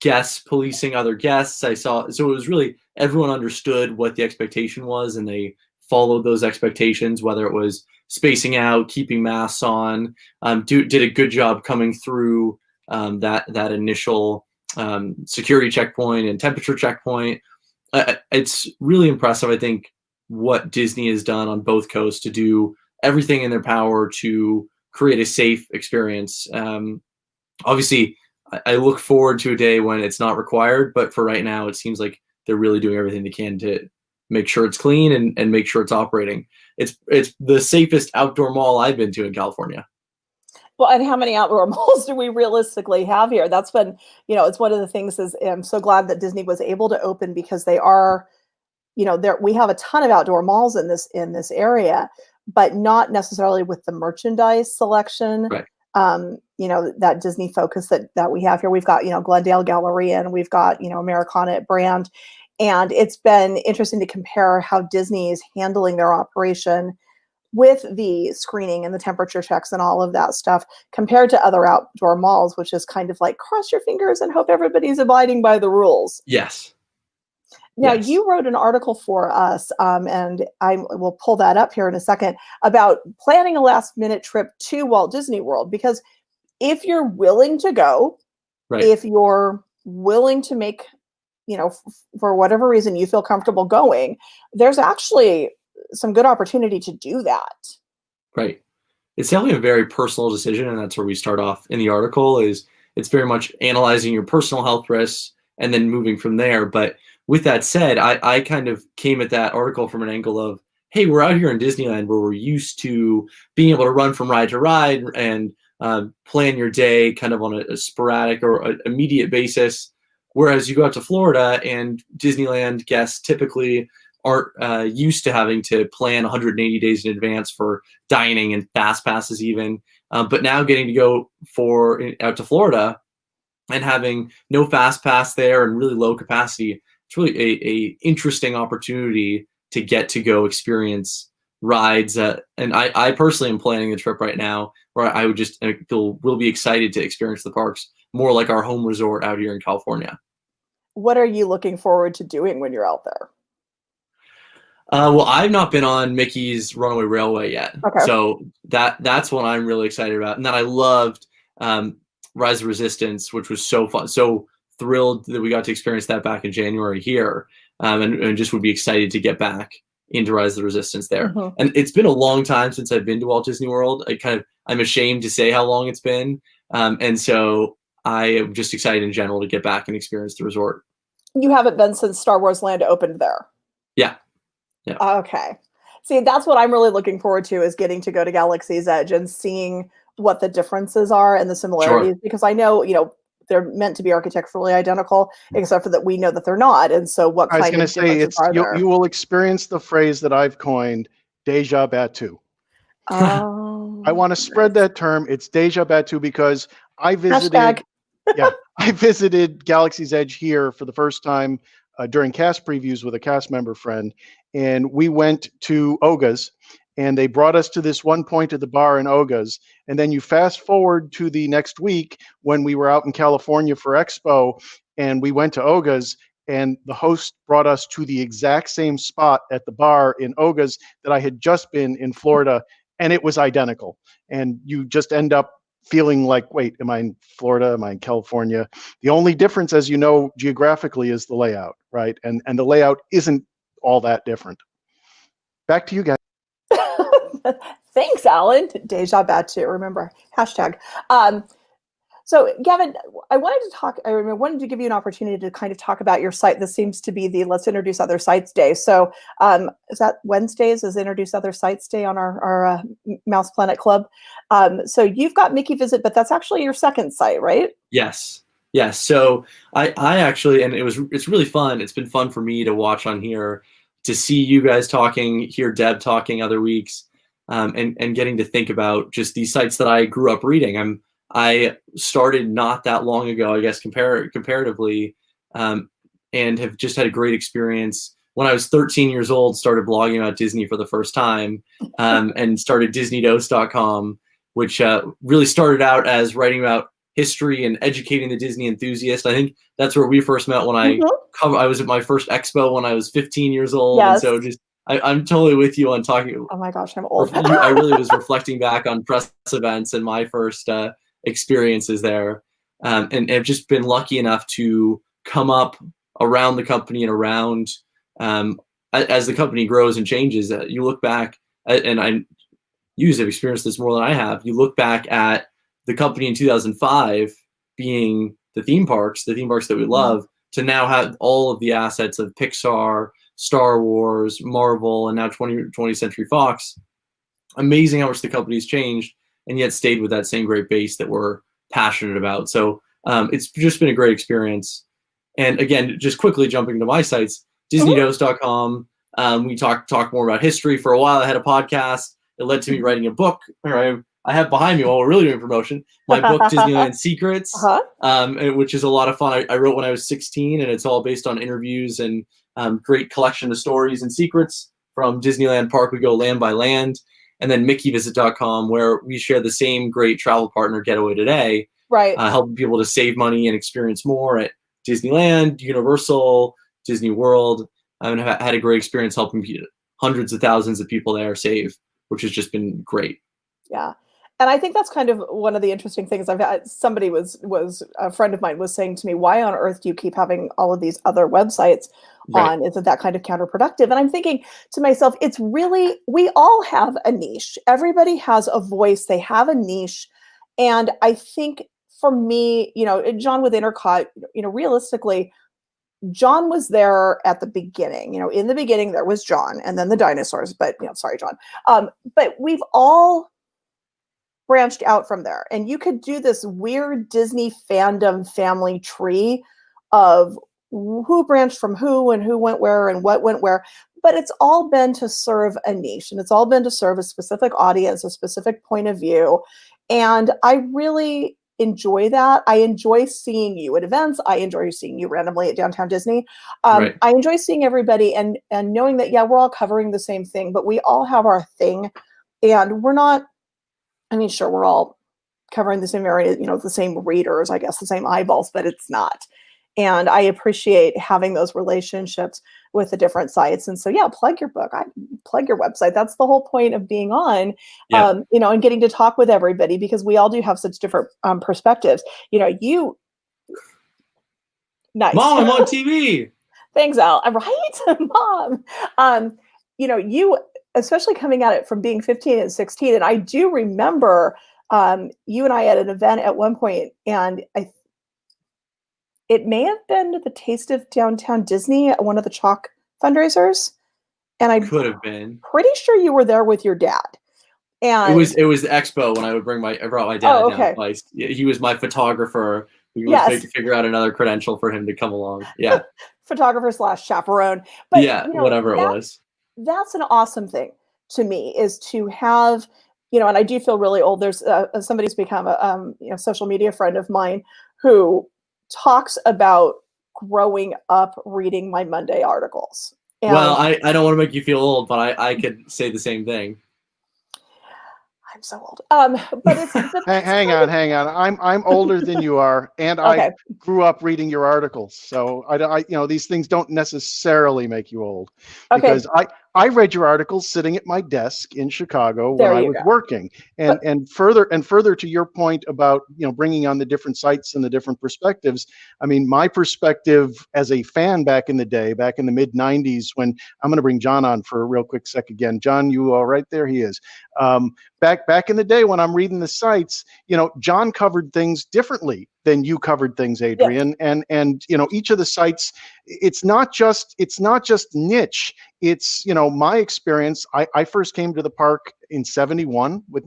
guests policing other guests. So it was really, everyone understood what the expectation was and they followed those expectations, whether it was spacing out, keeping masks on, did a good job coming through that initial security checkpoint and temperature checkpoint. It's really impressive, I think, what Disney has done on both coasts to do everything in their power to create a safe experience. obviously, I look forward to a day when it's not required, but for right now, it seems like they're really doing everything they can to make sure it's clean and make sure it's operating. It's the safest outdoor mall I've been to in California. Well, and how many outdoor malls do we realistically have here? That's been, it's one of the things is I'm so glad that Disney was able to open because they are, there we have a ton of outdoor malls in this area, but not necessarily with the merchandise selection. Right. That Disney focus that we have here. We've got, Glendale Galleria, and we've got, Americana at Brand. And it's been interesting to compare how Disney is handling their operation with the screening and the temperature checks and all of that stuff compared to other outdoor malls, which is kind of like cross your fingers and hope everybody's abiding by the rules. Yes. Now, Yes. you wrote an article for us, and I will pull that up here in a second, about planning a last-minute trip to Walt Disney World. Because if you're willing to go, Right. if you're willing to make, for whatever reason you feel comfortable going, there's actually some good opportunity to do that. Right. It's definitely a very personal decision, and that's where we start off in the article. Is it's very much analyzing your personal health risks and then moving from there. But with that said, I kind of came at that article from an angle of, hey, we're out here in Disneyland where we're used to being able to run from ride to ride and plan your day kind of on a sporadic or an immediate basis. Whereas you go out to Florida and Disneyland guests typically aren't used to having to plan 180 days in advance for dining and fast passes even. But now getting to go out to Florida and having no fast pass there and really low capacity, it's really a interesting opportunity to get to go experience rides. And I personally am planning a trip right now where I would will be excited to experience the parks more like our home resort out here in California. What are you looking forward to doing when you're out there? Well, I've not been on Mickey's Runaway Railway yet. Okay. So that's what I'm really excited about. And then I loved Rise of Resistance, which was so fun. So thrilled that we got to experience that back in January here. And just would be excited to get back into Rise of the Resistance there. Mm-hmm. And it's been a long time since I've been to Walt Disney World. I'm ashamed to say how long it's been. And so I am just excited in general to get back and experience the resort. You haven't been since Star Wars Land opened there? Yeah. Yeah. Okay. See, that's what I'm really looking forward to, is getting to go to Galaxy's Edge and seeing what the differences are and the similarities. Sure. Because I know, they're meant to be architecturally identical, except for that we know that they're not. And so what kind of differences are there? You will experience the phrase that I've coined, déjà batu. Oh. I want to spread that term. It's déjà batu because I visited. Hashtag. Yeah, I visited Galaxy's Edge here for the first time during cast previews with a cast member friend, and we went to Oga's, and they brought us to this one point at the bar in Oga's, and then you fast forward to the next week when we were out in California for Expo, and we went to Oga's, and the host brought us to the exact same spot at the bar in Oga's that I had just been in Florida, and it was identical. And you just end up feeling like, wait, am I in Florida? Am I in California? The only difference, as you know, geographically is the layout, right? And the layout isn't all that different. Back to you guys. Thanks, Alan. Deja batu. Remember, hashtag. So, Gavin, I wanted to give you an opportunity to kind of talk about your site. This seems to be the Let's Introduce Other Sites Day. So, is that Wednesdays? Is Introduce Other Sites Day on our Mouse Planet Club? So you've got Mickey Visit, but that's actually your second site, right? Yes. Yes. So I actually, and it's really fun. It's been fun for me to watch on here, to see you guys talking, hear Deb talking other weeks, and getting to think about just these sites that I grew up reading. I started not that long ago, I guess, comparatively, and have just had a great experience. When I was 13 years old, started blogging about Disney for the first time, and started Disneydosecom, which really started out as writing about history and educating the Disney enthusiast. I think that's where we first met when I was at my first expo when I was 15 years old. Yes. And so I'm totally with you on talking. Oh my gosh, I'm old. I really was reflecting back on press events and my first experiences there, and have just been lucky enough to come up around the company and around as the company grows and changes. You look back, and you have experienced this more than I have. You look back at the company in 2005 being the theme parks that we love, to now have all of the assets of Pixar, Star Wars, Marvel, and now 20th Century Fox. Amazing how much the company's changed and yet stayed with that same great base that we're passionate about. So it's just been a great experience. And again, just quickly jumping to my sites, Disneydosecom. We talk more about history. For a while, I had a podcast. It led to me writing a book. I have behind me, while we're really doing promotion, my book, Disneyland Secrets, which is a lot of fun. I wrote when I was 16, and it's all based on interviews and great collection of stories and secrets from Disneyland Park. We go land by land. And then MickeyVisit.com, where we share the same great travel partner, Getaway Today, right? Helping people to save money and experience more at Disneyland, Universal, Disney World. I've had a great experience helping hundreds of thousands of people there save, which has just been great. Yeah. And I think that's kind of one of the interesting things I've had. Somebody was a friend of mine was saying to me, why on earth do you keep having all of these other websites on? Isn't that kind of counterproductive? And I'm thinking to myself, it's really, we all have a niche. Everybody has a voice. They have a niche. And I think for me, John with Intercot, realistically, John was there at the beginning. In the beginning, there was John and then the dinosaurs. But, sorry, John. But we've all branched out from there. And you could do this weird Disney fandom family tree of who branched from who and who went where and what went where. But it's all been to serve a niche, and it's all been to serve a specific audience, a specific point of view. And I really enjoy that. I enjoy seeing you at events. I enjoy seeing you randomly at Downtown Disney. I enjoy seeing everybody and knowing that, we're all covering the same thing, but we all have our thing. And we're not, sure, we're all covering the same area, the same readers, I guess, the same eyeballs, but it's not. And I appreciate having those relationships with the different sites. And so, plug your book, plug your website. That's the whole point of being on, and getting to talk with everybody, because we all do have such different perspectives. Nice. Mom, I'm on TV. Thanks, Al. Right, Mom. You, especially coming at it from being 15 and 16. And I do remember you and I at an event at one point, and it may have been the Taste of Downtown Disney at one of the chalk fundraisers. And I could have been pretty sure you were there with your dad. And it was the expo when I brought my dad down twice. He was my photographer. We would figure out another credential for him to come along. Yeah. Photographer / chaperone. But whatever it was. That's an awesome thing to me, is to have, and I do feel really old. There's somebody who's become a social media friend of mine who talks about growing up reading my Monday articles. And well, I don't want to make you feel old, but I could say the same thing. I'm so old. But it's hang on. I'm older than you are, and I grew up reading your articles. So I these things don't necessarily make you old, because I read your articles sitting at my desk in Chicago when I was working. And further to your point about bringing on the different sites and the different perspectives. My perspective as a fan back in the day, back in the mid '90s, when I'm going to bring John on for a real quick sec again. John, you all right there? He is. Back in the day when I'm reading the sites, John covered things differently than you covered things, Adrian. And each of the sites, it's not just niche. It's my experience. I first came to the park in 72 with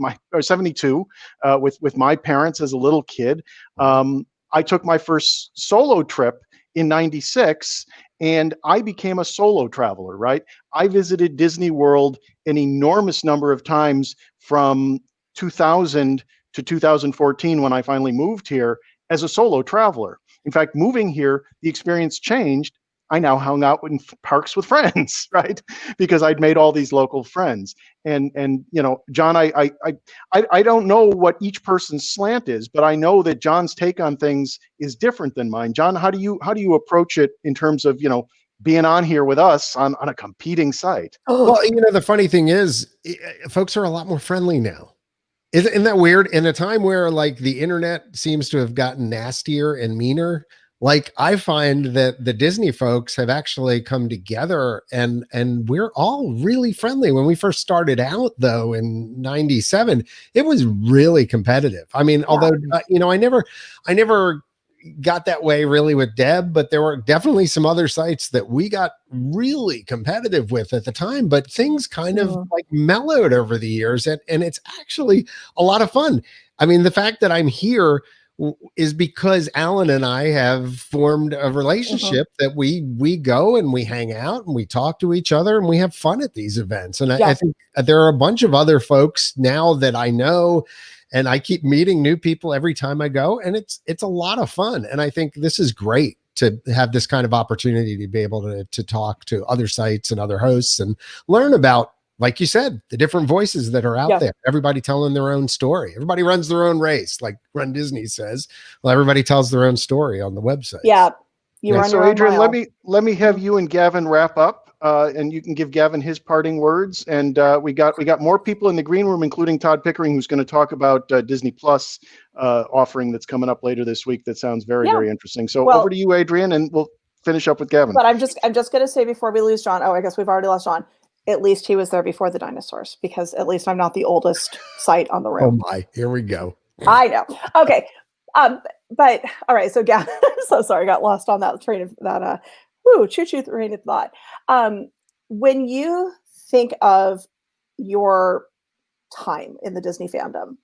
my parents as a little kid. I took my first solo trip in '96, and I became a solo traveler, right? I visited Disney World an enormous number of times from 2000 to 2014 when I finally moved here as a solo traveler. In fact, moving here, the experience changed. I now hung out in parks with friends, right? Because I'd made all these local friends. And John, I don't know what each person's slant is, but I know that John's take on things is different than mine. John, how do you approach it in terms of, being on here with us on a competing site? Well, the funny thing is, folks are a lot more friendly now. Isn't that weird? In a time where like the internet seems to have gotten nastier and meaner, like I find that the Disney folks have actually come together and we're all really friendly. When we first started out though in 97, it was really competitive. I mean, although I never got that way really with Deb, but there were definitely some other sites that we got really competitive with at the time, but things kind of like mellowed over the years, and it's actually a lot of fun. I mean, the fact that I'm here is because Alan and I have formed a relationship that we go and we hang out and we talk to each other and we have fun at these events. And I think there are a bunch of other folks now that I know, and I keep meeting new people every time I go, and it's a lot of fun. And I think this is great to have this kind of opportunity to be able to talk to other sites and other hosts and learn about, like you said, the different voices that are out there, everybody telling their own story. Everybody runs their own race, like Run Disney says. Well, everybody tells their own story on the website. Yeah. So Adrian, let me have you and Gavin wrap up, and you can give Gavin his parting words. And we got more people in the green room, including Todd Pickering, who's going to talk about Disney Plus offering that's coming up later this week. That sounds very, very interesting. So over to you, Adrian, and we'll finish up with Gavin. But I'm just going to say before we lose John. Oh, I guess we've already lost John. At least he was there before the dinosaurs, because at least I'm not the oldest site on the room. Oh my, here we go. I know. Okay. But all right. So Gavin, so sorry, I got lost on that train of that, choo-choo train of thought. When you think of your time in the Disney fandom,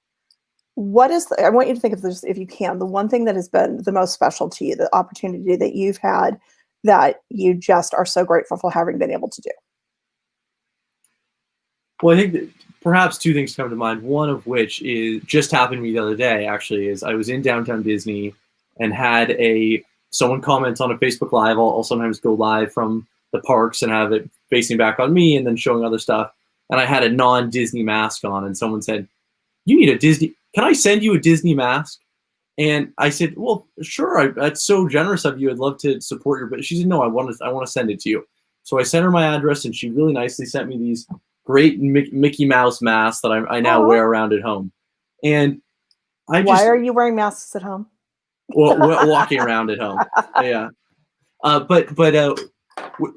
I want you to think of this, if you can, the one thing that has been the most special to you, the opportunity that you've had that you just are so grateful for having been able to do. Well, I think that perhaps two things come to mind. One of which is just happened to me the other day, actually, is I was in downtown Disney and had someone comment on a Facebook Live. I'll sometimes go live from the parks and have it facing back on me and then showing other stuff. And I had a non-Disney mask on, and someone said, "You need a Disney, can I send you a Disney mask?" And I said, "Well, sure, that's so generous of you. I'd love to support your," but she said, "No, I want to send it to you." So I sent her my address, and she really nicely sent me these great Mickey Mouse masks that I now wear around at home. And why are you wearing masks at home? Well, walking around at home. Yeah. But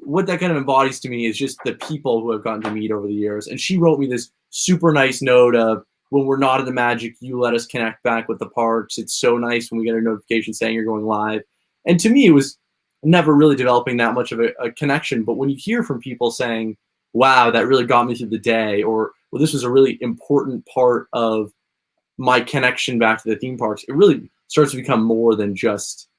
what that kind of embodies to me is just the people who I've gotten to meet over the years. And she wrote me this super nice note of, "When we're not in the magic, you let us connect back with the parks. It's so nice when we get a notification saying you're going live." And to me, it was never really developing that much of a connection. But when you hear from people saying, "Wow, that really got me through the day," or, "Well, this was a really important part of my connection back to the theme parks," it really starts to become more than just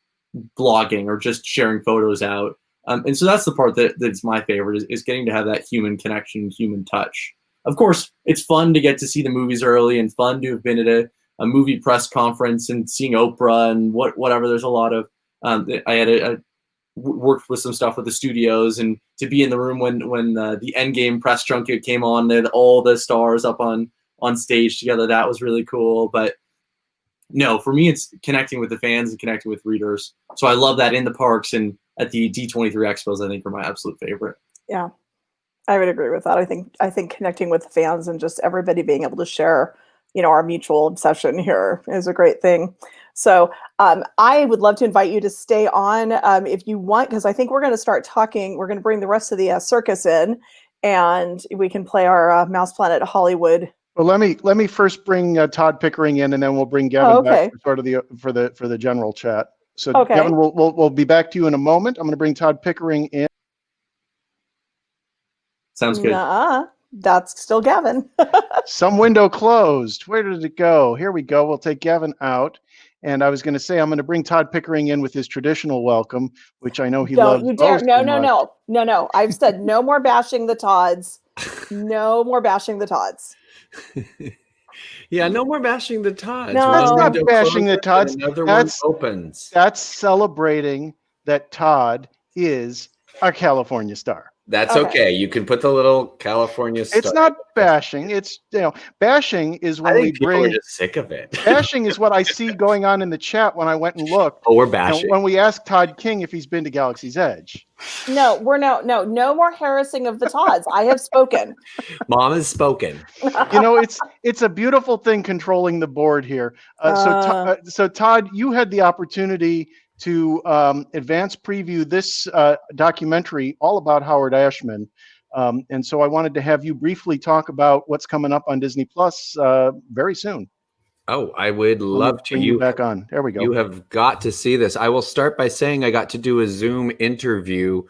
blogging or just sharing photos out. And so that's the part that's my favorite, is getting to have that human connection, human touch. Of course, it's fun to get to see the movies early and fun to have been at a movie press conference and seeing Oprah and whatever. There's a lot of I had worked with some stuff with the studios, and to be in the room when the Endgame press junket came on, and all the stars up on stage together, that was really cool. But no, for me, it's connecting with the fans and connecting with readers. So I love that in the parks and at the D23 expos, I think, are my absolute favorite. Yeah, I would agree with that. I think connecting with fans and just everybody being able to share, our mutual obsession here is a great thing. So I would love to invite you to stay on if you want, because I think we're going to start talking. We're going to bring the rest of the circus in, and we can play our Mouse Planet Hollywood. Well, let me first bring Todd Pickering in, and then we'll bring Gavin back for sort of for the general chat. So Gavin, we'll be back to you in a moment. I'm going to bring Todd Pickering in. Sounds good. That's still Gavin. Some window closed. Where did it go? Here we go. We'll take Gavin out. And I was going to say, I'm going to bring Todd Pickering in with his traditional welcome, which I know he loves. Don't you dare. No. I've said no more bashing the Todds. No more bashing the Todds. Yeah, no more bashing the Todds. No. That's not bashing the Todds. Another one opens. That's celebrating that Todd is a California star. That's okay. You can put the little California star. It's not bashing. It's bashing is when we bring. People are just sick of it. Bashing is what I see going on in the chat when I went and looked. Oh, we're bashing. When we asked Todd King if he's been to Galaxy's Edge. No, no more harassing of the Todds. I have spoken. Mom has spoken. It's a beautiful thing controlling the board here. So Todd, you had the opportunity to advance preview this documentary all about Howard Ashman. And so I wanted to have you briefly talk about what's coming up on Disney Plus very soon. Oh, I would love to. Bring you back on. There we go. You have got to see this. I will start by saying I got to do a Zoom interview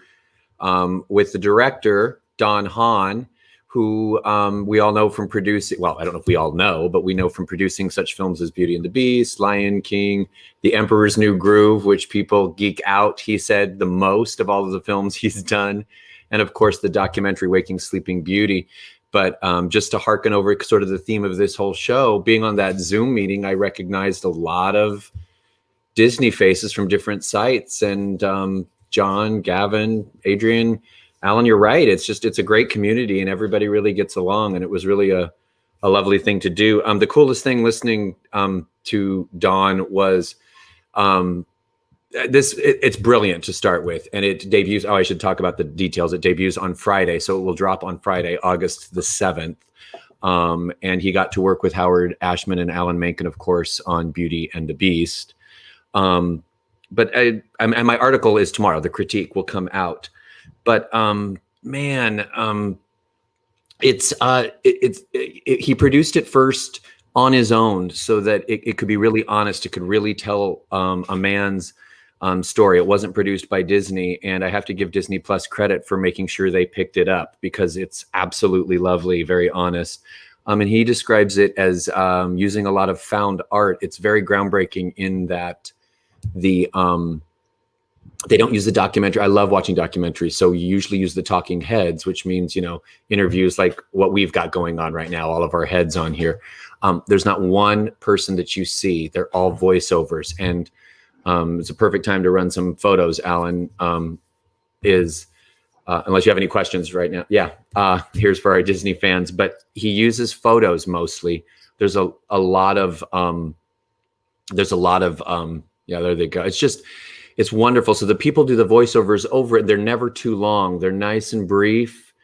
with the director, Don Hahn, who we all know from producing, well, I don't know if we all know, but we know from producing such films as Beauty and the Beast, Lion King, The Emperor's New Groove, which people geek out, he said, the most of all of the films he's done. And of course, the documentary Waking Sleeping Beauty. But just to hearken over sort of the theme of this whole show, being on that Zoom meeting, I recognized a lot of Disney faces from different sites. And John, Gavin, Adrian, Alan, you're right. It's a great community and everybody really gets along. And it was really a lovely thing to do. The coolest thing listening to Don was it's brilliant to start with. And it debuts. Oh, I should talk about the details. It debuts on Friday. So it will drop on Friday, August the 7th. And he got to work with Howard Ashman and Alan Menken, of course, on Beauty and the Beast. And my article is tomorrow. The critique will come out. But he produced it first on his own so that it could be really honest. It could really tell a man's story. It wasn't produced by Disney, and I have to give Disney Plus credit for making sure they picked it up because it's absolutely lovely, very honest. And he describes it as using a lot of found art. It's very groundbreaking in that they don't use the documentary. I love watching documentaries. So you usually use the talking heads, which means, interviews like what we've got going on right now, all of our heads on here. There's not one person that you see. They're all voiceovers. And it's a perfect time to run some photos, Alan, unless you have any questions right now. Yeah, here's for our Disney fans. But he uses photos mostly. There's a lot of, yeah, there they go. It's wonderful. So the people do the voiceovers over it. They're never too long. They're nice and brief,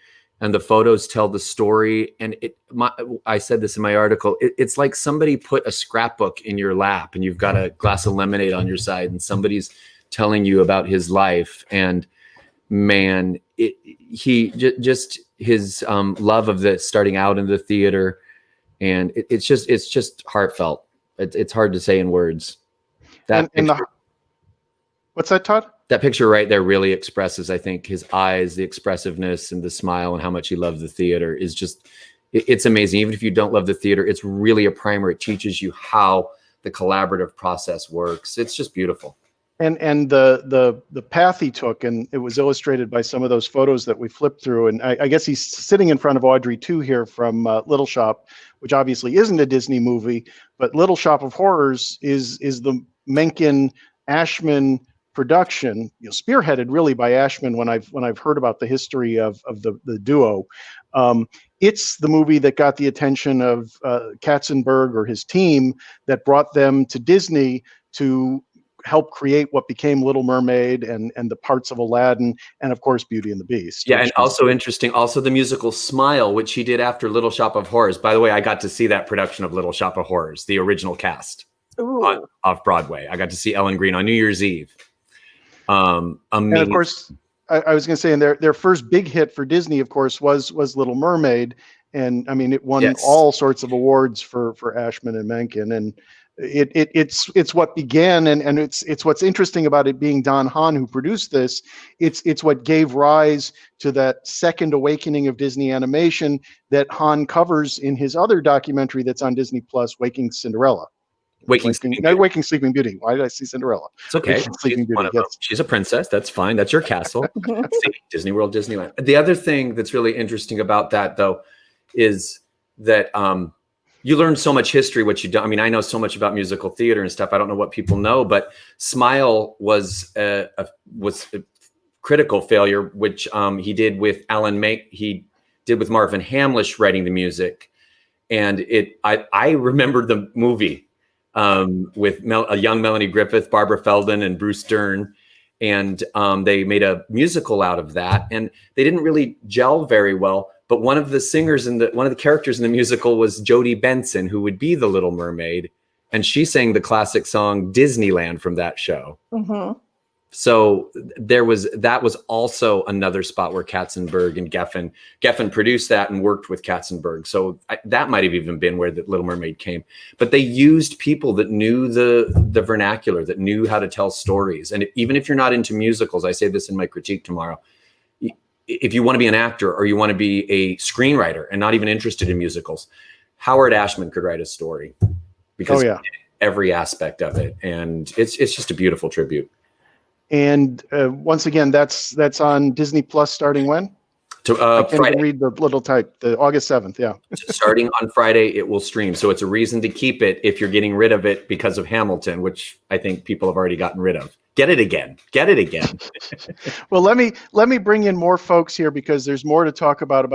and the photos tell the story. And I said this in my article. It's like somebody put a scrapbook in your lap, and you've got a glass of lemonade on your side, and somebody's telling you about his life. And man, his love of the starting out in the theater, and it's just heartfelt. It's hard to say in words. What's that, Todd? That picture right there really expresses, I think, his eyes, the expressiveness and the smile and how much he loved the theater is just, it's amazing. Even if you don't love the theater, it's really a primer. It teaches you how the collaborative process works. It's just beautiful. And the path he took, and it was illustrated by some of those photos that we flipped through. And I guess he's sitting in front of Audrey 2 here from Little Shop, which obviously isn't a Disney movie, but Little Shop of Horrors is the Menken Ashman production, spearheaded really by Ashman. When I've heard about the history of the duo, it's the movie that got the attention of Katzenberg or his team that brought them to Disney to help create what became Little Mermaid and the parts of Aladdin and of course Beauty and the Beast. Yeah, and also interesting, also the musical Smile, which he did after Little Shop of Horrors. By the way, I got to see that production of Little Shop of Horrors, the original cast off Broadway. I got to see Ellen Greene on New Year's Eve. And of course, I was going to say, and their first big hit for Disney, of course, was Little Mermaid, and I mean, it won all sorts of awards for Ashman and Menken, and it's what began, and it's what's interesting about it being Don Hahn who produced this. It's what gave rise to that second awakening of Disney animation that Hahn covers in his other documentary that's on Disney Plus, Waking Cinderella. Waking Sleeping Beauty. Why did I see Cinderella? It's okay. She's a princess. That's fine. That's your castle. Disney World, Disneyland. The other thing that's really interesting about that, though, is that you learn so much history. What you do. I mean, I know so much about musical theater and stuff. I don't know what people know, but Smile was a critical failure, which he did with Alan Menken. He did with Marvin Hamlish writing the music, and I remember the movie. With a young Melanie Griffith, Barbara Feldon, and Bruce Dern, and they made a musical out of that, and they didn't really gel very well. But one of the singers one of the characters in the musical was Jodie Benson, who would be the Little Mermaid, and she sang the classic song Disneyland from that show. Mm-hmm. So that was also another spot where Katzenberg and Geffen produced that and worked with Katzenberg. So that might have even been where the Little Mermaid came. But they used people that knew the vernacular, that knew how to tell stories. And even if you're not into musicals, I say this in my critique tomorrow, if you want to be an actor or you want to be a screenwriter and not even interested in musicals, Howard Ashman could write a story because every aspect of it. And it's just a beautiful tribute. And once again, that's on Disney Plus starting when? I can't even read the little type. The August 7th, yeah. Starting on Friday, it will stream. So it's a reason to keep it if you're getting rid of it because of Hamilton, which I think people have already gotten rid of. Get it again. Get it again. Well, let me bring in more folks here because there's more to talk about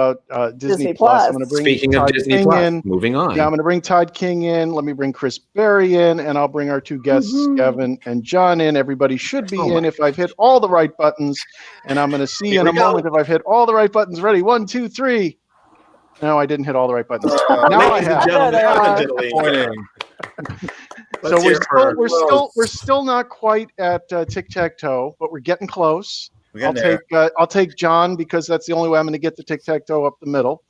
Disney Plus. I'm going to bring Speaking Todd of Disney King Plus, in. moving on. Yeah, I'm going to bring Todd King in. Let me bring Chris Berry in, and I'll bring our two guests, Gavin and John, in. Everybody should be in if I've hit all the right buttons, and I'm going to see in a moment if I've hit all the right buttons. Ready? 1, 2, 3. No, I didn't hit all the right buttons. Now I have. So we're still not quite at tic-tac-toe, but we're getting close. I'll take John because that's the only way I'm going to get the tic-tac-toe up the middle.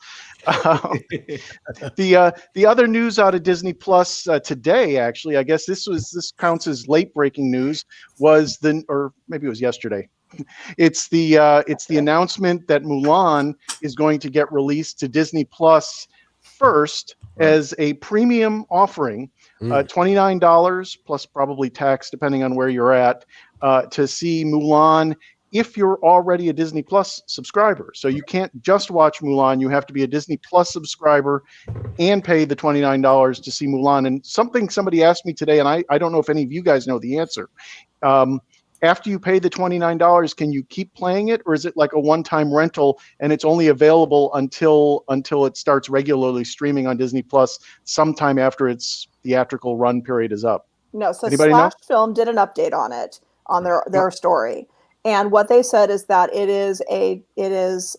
The other news out of Disney Plus today, actually, I guess this counts as late breaking news, or maybe it was yesterday. It's the announcement that Mulan is going to get released to Disney Plus first as a premium offering, $29 plus probably tax depending on where you're at, to see Mulan if you're already a Disney Plus subscriber. So you can't just watch Mulan, you have to be a Disney Plus subscriber and pay the $29 to see Mulan. And somebody asked me today, and I don't know if any of you guys know the answer. After you pay the $29, can you keep playing it, or is it like a one-time rental and it's only available until it starts regularly streaming on Disney Plus sometime after its theatrical run period is up? No, so Anybody Slash know? Film did an update on it on their story, and what they said is that it is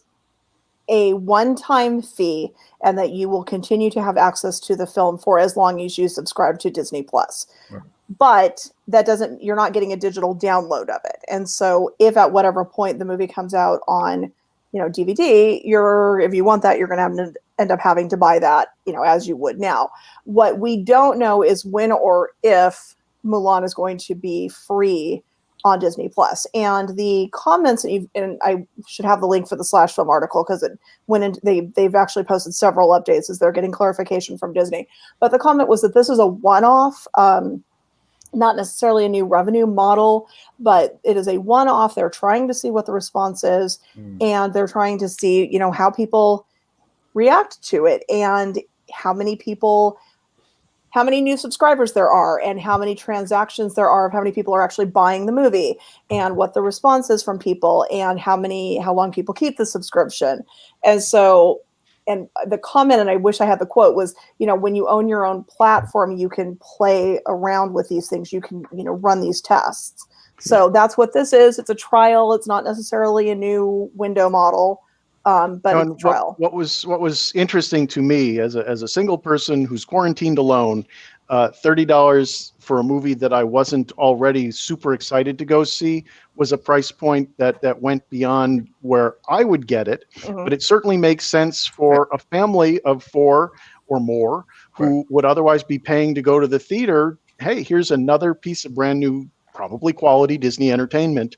a one-time fee, and that you will continue to have access to the film for as long as you subscribe to Disney Plus. Right. But that doesn't, you're not getting a digital download of it. And so if at whatever point the movie comes out on, DVD, if you want that, you're going to end up having to buy that, as you would now. What we don't know is when or if Mulan is going to be free on Disney Plus. And the comments, and I should have the link for the Slash Film article because it went in, they've actually posted several updates as they're getting clarification from Disney. But the comment was that this is a one-off, not necessarily a new revenue model, but it is a one-off. They're trying to see what the response is, and they're trying to see, how people react to it, and how many new subscribers there are, and how many transactions there are of how many people are actually buying the movie, and what the response is from people, and how long people keep the subscription. And so, and the comment, and I wish I had the quote, was, when you own your own platform, you can play around with these things. You can, run these tests. So that's what this is. It's a trial. It's not necessarily a new window model, but it's a trial. What was interesting to me as a single person who's quarantined alone, $30 for a movie that I wasn't already super excited to go see was a price point that went beyond where I would get it. Mm-hmm. But it certainly makes sense for a family of 4 or more who would otherwise be paying to go to the theater. Hey, here's another piece of brand new, probably quality Disney entertainment,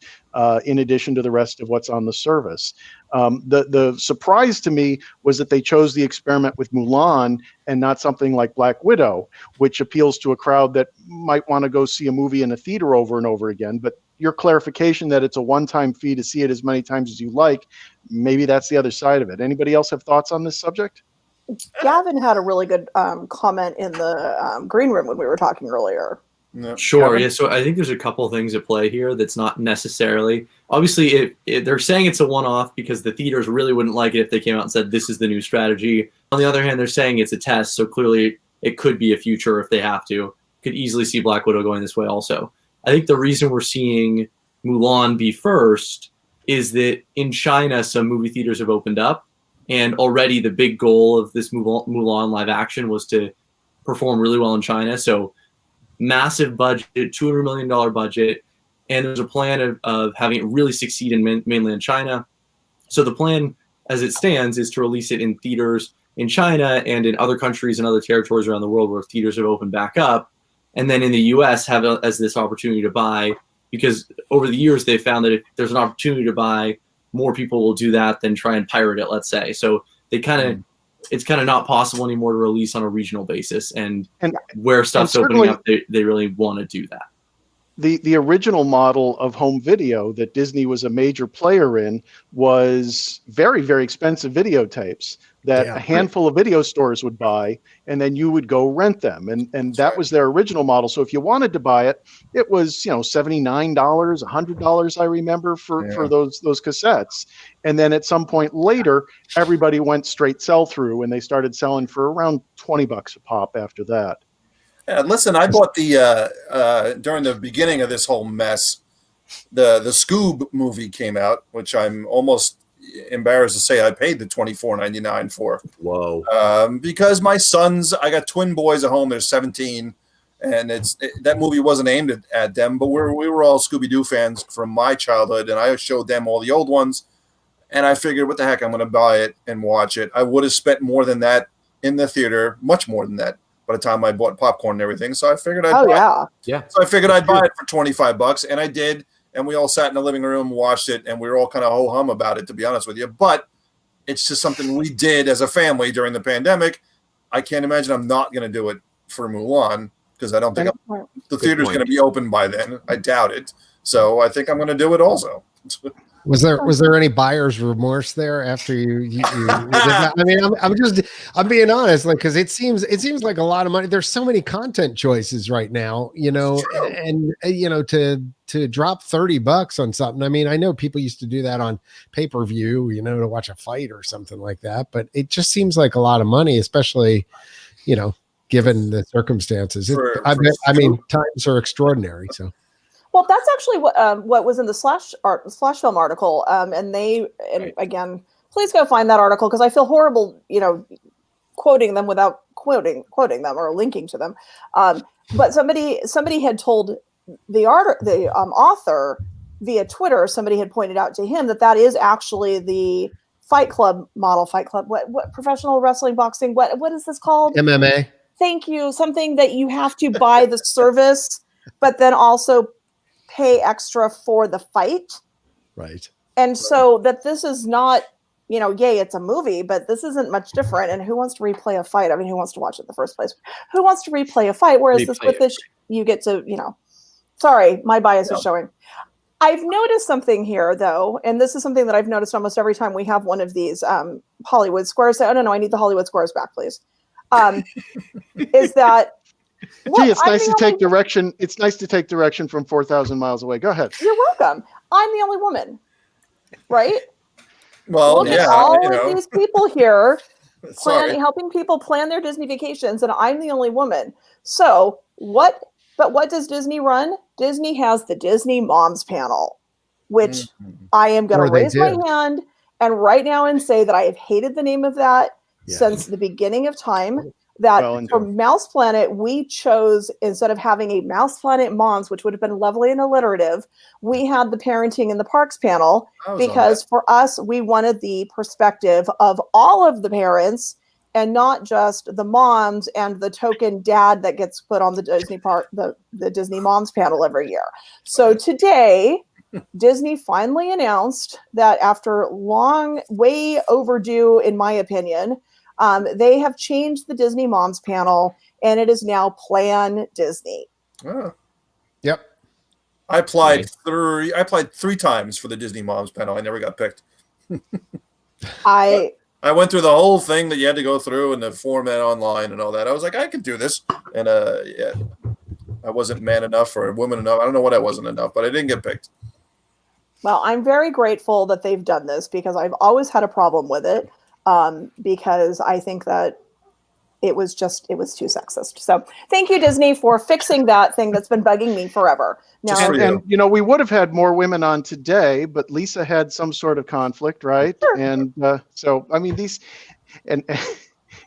in addition to the rest of what's on the service. The surprise to me was that they chose the experiment with Mulan and not something like Black Widow, which appeals to a crowd that might want to go see a movie in a theater over and over again. But your clarification that it's a one-time fee to see it as many times as you like, maybe that's the other side of it. Anybody else have thoughts on this subject? Gavin had a really good comment in the green room when we were talking earlier. No. Sure. Yeah. So I think there's a couple of things at play here that's not necessarily, obviously they're saying it's a one-off because the theaters really wouldn't like it if they came out and said this is the new strategy. On the other hand, they're saying it's a test, so clearly it could be a future if they have to. Could easily see Black Widow going this way also. I think the reason we're seeing Mulan be first is that in China some movie theaters have opened up, and already the big goal of this Mulan live action was to perform really well in China. So massive budget, $200 million budget, and there's a plan of having it really succeed in mainland China. So the plan, as it stands, is to release it in theaters in China and in other countries and other territories around the world where theaters have opened back up, and then in the U.S. have as this opportunity to buy, because over the years they've found that if there's an opportunity to buy, more people will do that than try and pirate it, let's say. So they it's kind of not possible anymore to release on a regional basis, and where stuff's opening up, they really want to do that. The original model of home video that Disney was a major player in was very, very expensive videotapes that a handful of video stores would buy, and then you would go rent them. And that was their original model. So if you wanted to buy it, it was, $79, $100, I remember, for those cassettes. And then at some point later, everybody went straight sell through, and they started selling for around $20 a pop after that. Yeah, listen, I bought the during the beginning of this whole mess, the Scoob movie came out, which I'm almost embarrassed to say I paid the $24.99 for. Whoa! Because my sons, I got twin boys at home. They're 17, and that movie wasn't aimed at them, but we were all Scooby-Doo fans from my childhood, and I showed them all the old ones, and I figured, what the heck, I'm going to buy it and watch it. I would have spent more than that in the theater, much more than that, by the time I bought popcorn and everything. So I figured I'd buy it. So I figured I'd buy it for $25, and I did. And we all sat in the living room, watched it, and we were all kind of ho-hum about it, to be honest with you. But it's just something we did as a family during the pandemic. I can't imagine I'm not going to do it for Mulan, because I don't think the theater's going to be open by then. I doubt it. So I think I'm going to do it also. Was there any buyer's remorse there after you did that? I mean, I'm being honest, like, because it seems like a lot of money. There's so many content choices right now, and to drop $30 on something. I mean, I know people used to do that on pay-per-view, to watch a fight or something like that, but it just seems like a lot of money, especially, given the circumstances. I mean, times are extraordinary, so. Well, that's actually what was in the Slash Film article, and again, please go find that article, because I feel horrible, quoting them without quoting them or linking to them. But somebody had told the author via Twitter. Somebody had pointed out to him that is actually the Fight Club model. Fight Club, what professional wrestling, boxing? What is this called? MMA. Thank you. Something that you have to buy the service, but then also pay extra for the fight. Right. And so that this is not, yay, it's a movie, but this isn't much different. And who wants to replay a fight? I mean, who wants to watch it in the first place? Who wants to replay a fight? Whereas this, you get to, sorry, my bias is showing. I've noticed something here, though, and this is something that I've noticed almost every time we have one of these Hollywood Squares. Oh, no, I need the Hollywood Squares back, please. Is that, gee, it's nice to take direction. It's nice to take direction from 4,000 miles away. Go ahead. You're welcome. I'm the only woman, right? Well, Look at all of these people here helping people plan their Disney vacations, and I'm the only woman. So what does Disney run? Disney has the Disney Moms Panel, which I am going to raise my hand and right now and say that I have hated the name of that since the beginning of time. That for MousePlanet, we chose, instead of having a MousePlanet Moms, which would have been lovely and alliterative, we had the Parenting in the Parks panel, because for us, we wanted the perspective of all of the parents and not just the moms and the token dad that gets put on the the Disney Moms panel every year. So today, Disney finally announced that after long, way overdue, in my opinion, they have changed the Disney Moms panel, and it is now Plan Disney. Oh. Yep. I applied 3 times for the Disney Moms panel. I never got picked. I went through the whole thing that you had to go through and the format online and all that. I was like, I could do this. And I wasn't man enough or woman enough. I don't know what I wasn't enough, but I didn't get picked. Well, I'm very grateful that they've done this, because I've always had a problem with it. Because I think that it was too sexist. So thank you, Disney, for fixing that thing that's been bugging me forever. Now, and we would have had more women on today, but Lisa had some sort of conflict, right? Sure. And so, I mean,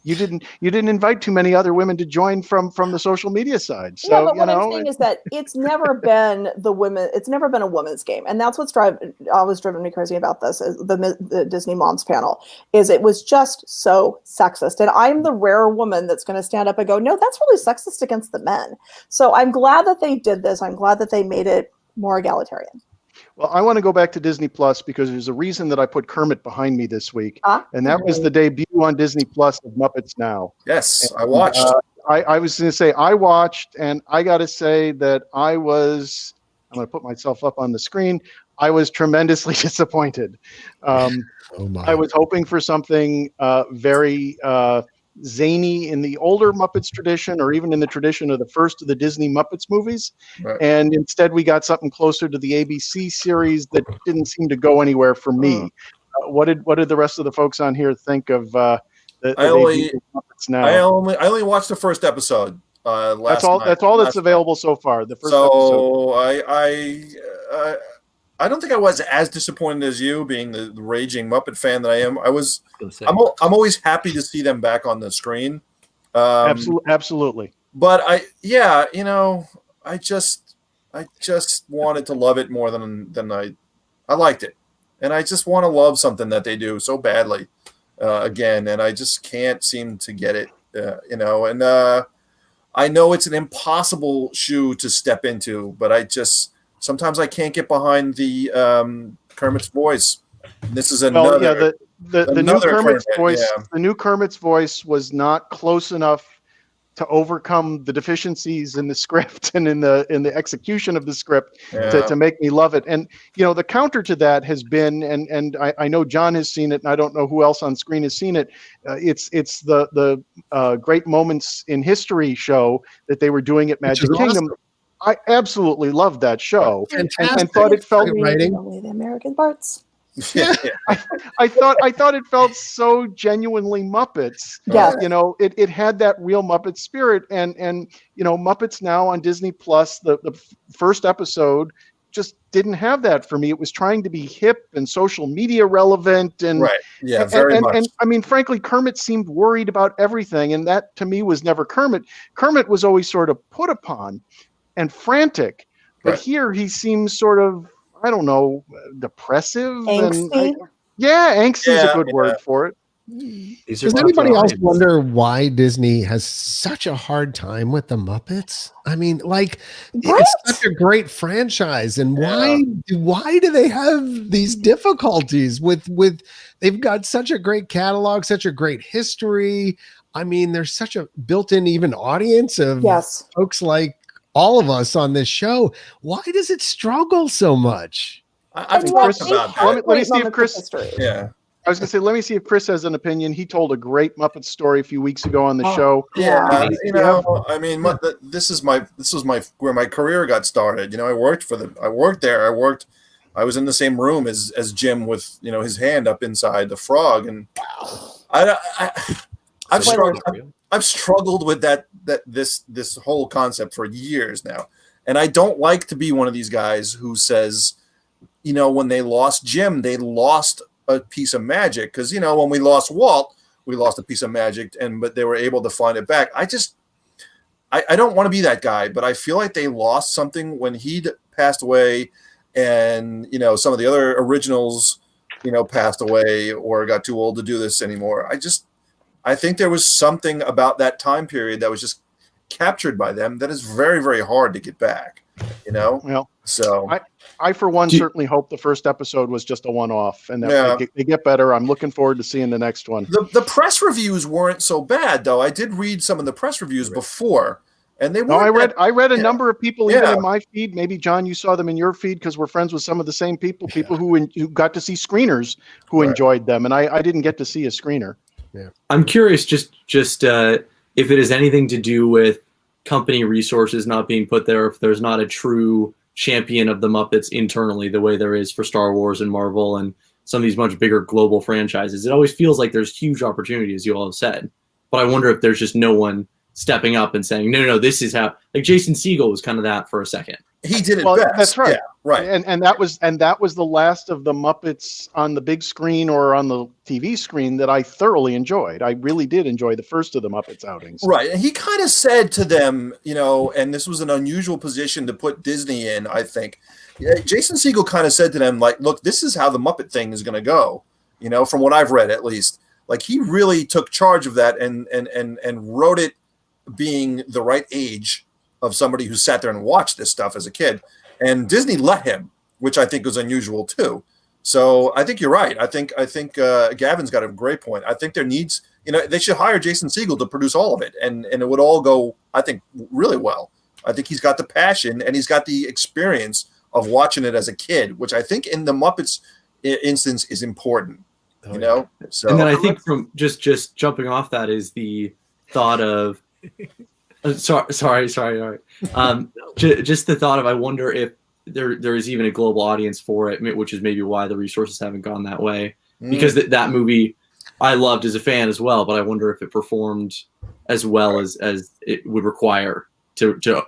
you didn't invite too many other women to join from the social media side. So yeah, but what I'm saying is that it's never been it's never been a women's game, and that's what's always driven me crazy about this. The Disney Moms panel is it was just so sexist, and I'm the rare woman that's going to stand up and go, no, that's really sexist against the men. So I'm glad that they did this. I'm glad that they made it more egalitarian. Well, I want to go back to Disney Plus because there's a reason that I put Kermit behind me this week, and that was the debut on Disney Plus of Muppets Now. Yes, and, I watched. I was going to say I watched, and I got to say that I'm going to put myself up on the screen. I was tremendously disappointed. I was hoping for something very zany in the older Muppets tradition, or even in the tradition of the first of the Disney Muppets movies. Right. And instead we got something closer to the ABC series that didn't seem to go anywhere for me. What did the rest of the folks on here think of the Muppets Now? I only watched the first episode last night. That's all that's available so far. The first episode. I don't think I was as disappointed as you, being the raging Muppet fan that I am. I'm always happy to see them back on the screen. Absolutely. But I just wanted to love it more than I liked it, and I just want to love something that they do so badly again, and I just can't seem to get it. And I know it's an impossible shoe to step into, but sometimes I can't get behind the Kermit's voice. This is another. The new Kermit's voice. Yeah. The new Kermit's voice was not close enough to overcome the deficiencies in the script and in the execution of the script to make me love it. And the counter to that has been, and I know John has seen it, and I don't know who else on screen has seen it. It's the Great Moments in History show that they were doing at Magic Kingdom. Awesome. I absolutely loved that show and thought it felt only the American parts. Yeah. I thought it felt so genuinely Muppets. Yeah. It had that real Muppet spirit, and Muppets Now on Disney Plus, the first episode just didn't have that for me. It was trying to be hip and social media relevant, and right. Yeah, very much. And I mean, frankly, Kermit seemed worried about everything, and that to me was never Kermit. Kermit was always sort of put upon and frantic, but here he seems sort of, I don't know, depressive. Angsty? Angsty is a good word for it. Does anybody else wonder why Disney has such a hard time with the Muppets? I mean, it's such a great franchise, and why do they have these difficulties with they've got such a great catalog, such a great history. I mean, there's such a built-in even audience of folks like all of us on this show. Why does it struggle so much? I've talked about that. Let me see if Chris. Yeah. I was going to say, let me see if Chris has an opinion. He told a great Muppet story a few weeks ago on the show. Yeah, I mean, this was where my career got started. I worked there. I was in the same room as Jim with his hand up inside the frog, and I've struggled with this whole concept for years now, and I don't like to be one of these guys who says, when they lost Jim, they lost a piece of magic, because when we lost Walt, we lost a piece of magic, but they were able to find it back. I don't want to be that guy, but I feel like they lost something when he passed away, and some of the other originals passed away or got too old to do this anymore. I think there was something about that time period that was just captured by them that is very, very hard to get back. Well, so I for one certainly hope the first episode was just a one-off, and that they get better. I'm looking forward to seeing the next one. The press reviews weren't so bad, though. I did read some of the press reviews before, and they were. I read a number of people even in my feed. Maybe John, you saw them in your feed because we're friends with some of the same people. People who got to see screeners who enjoyed them, and I didn't get to see a screener. Yeah, I'm curious, just if it has anything to do with company resources not being put there, if there's not a true champion of the Muppets internally the way there is for Star Wars and Marvel and some of these much bigger global franchises. It always feels like there's huge opportunity, as you all have said, but I wonder if there's just no one stepping up and saying, no, this is how, like Jason Segel was kind of that for a second. He did it best. That's right. Right. And that was the last of the Muppets on the big screen or on the TV screen that I thoroughly enjoyed. I really did enjoy the first of the Muppets outings. Right. And he kind of said to them, and this was an unusual position to put Disney in, I think. Yeah, Jason Segel kind of said to them, like, look, this is how the Muppet thing is going to go, from what I've read, at least. Like, he really took charge of that and wrote it being the right age of somebody who sat there and watched this stuff as a kid. And Disney let him, which I think was unusual too. So I think you're right. I think Gavin's got a great point. I think there needs, they should hire Jason Segel to produce all of it, and it would all go, I think, really well. I think he's got the passion and he's got the experience of watching it as a kid, which I think in the Muppets instance is important. So and then I think from just jumping off that is the thought of sorry. Just the thought of, I wonder if there is even a global audience for it, which is maybe why the resources haven't gone that way. Because that movie I loved as a fan as well, but I wonder if it performed as well as it would require to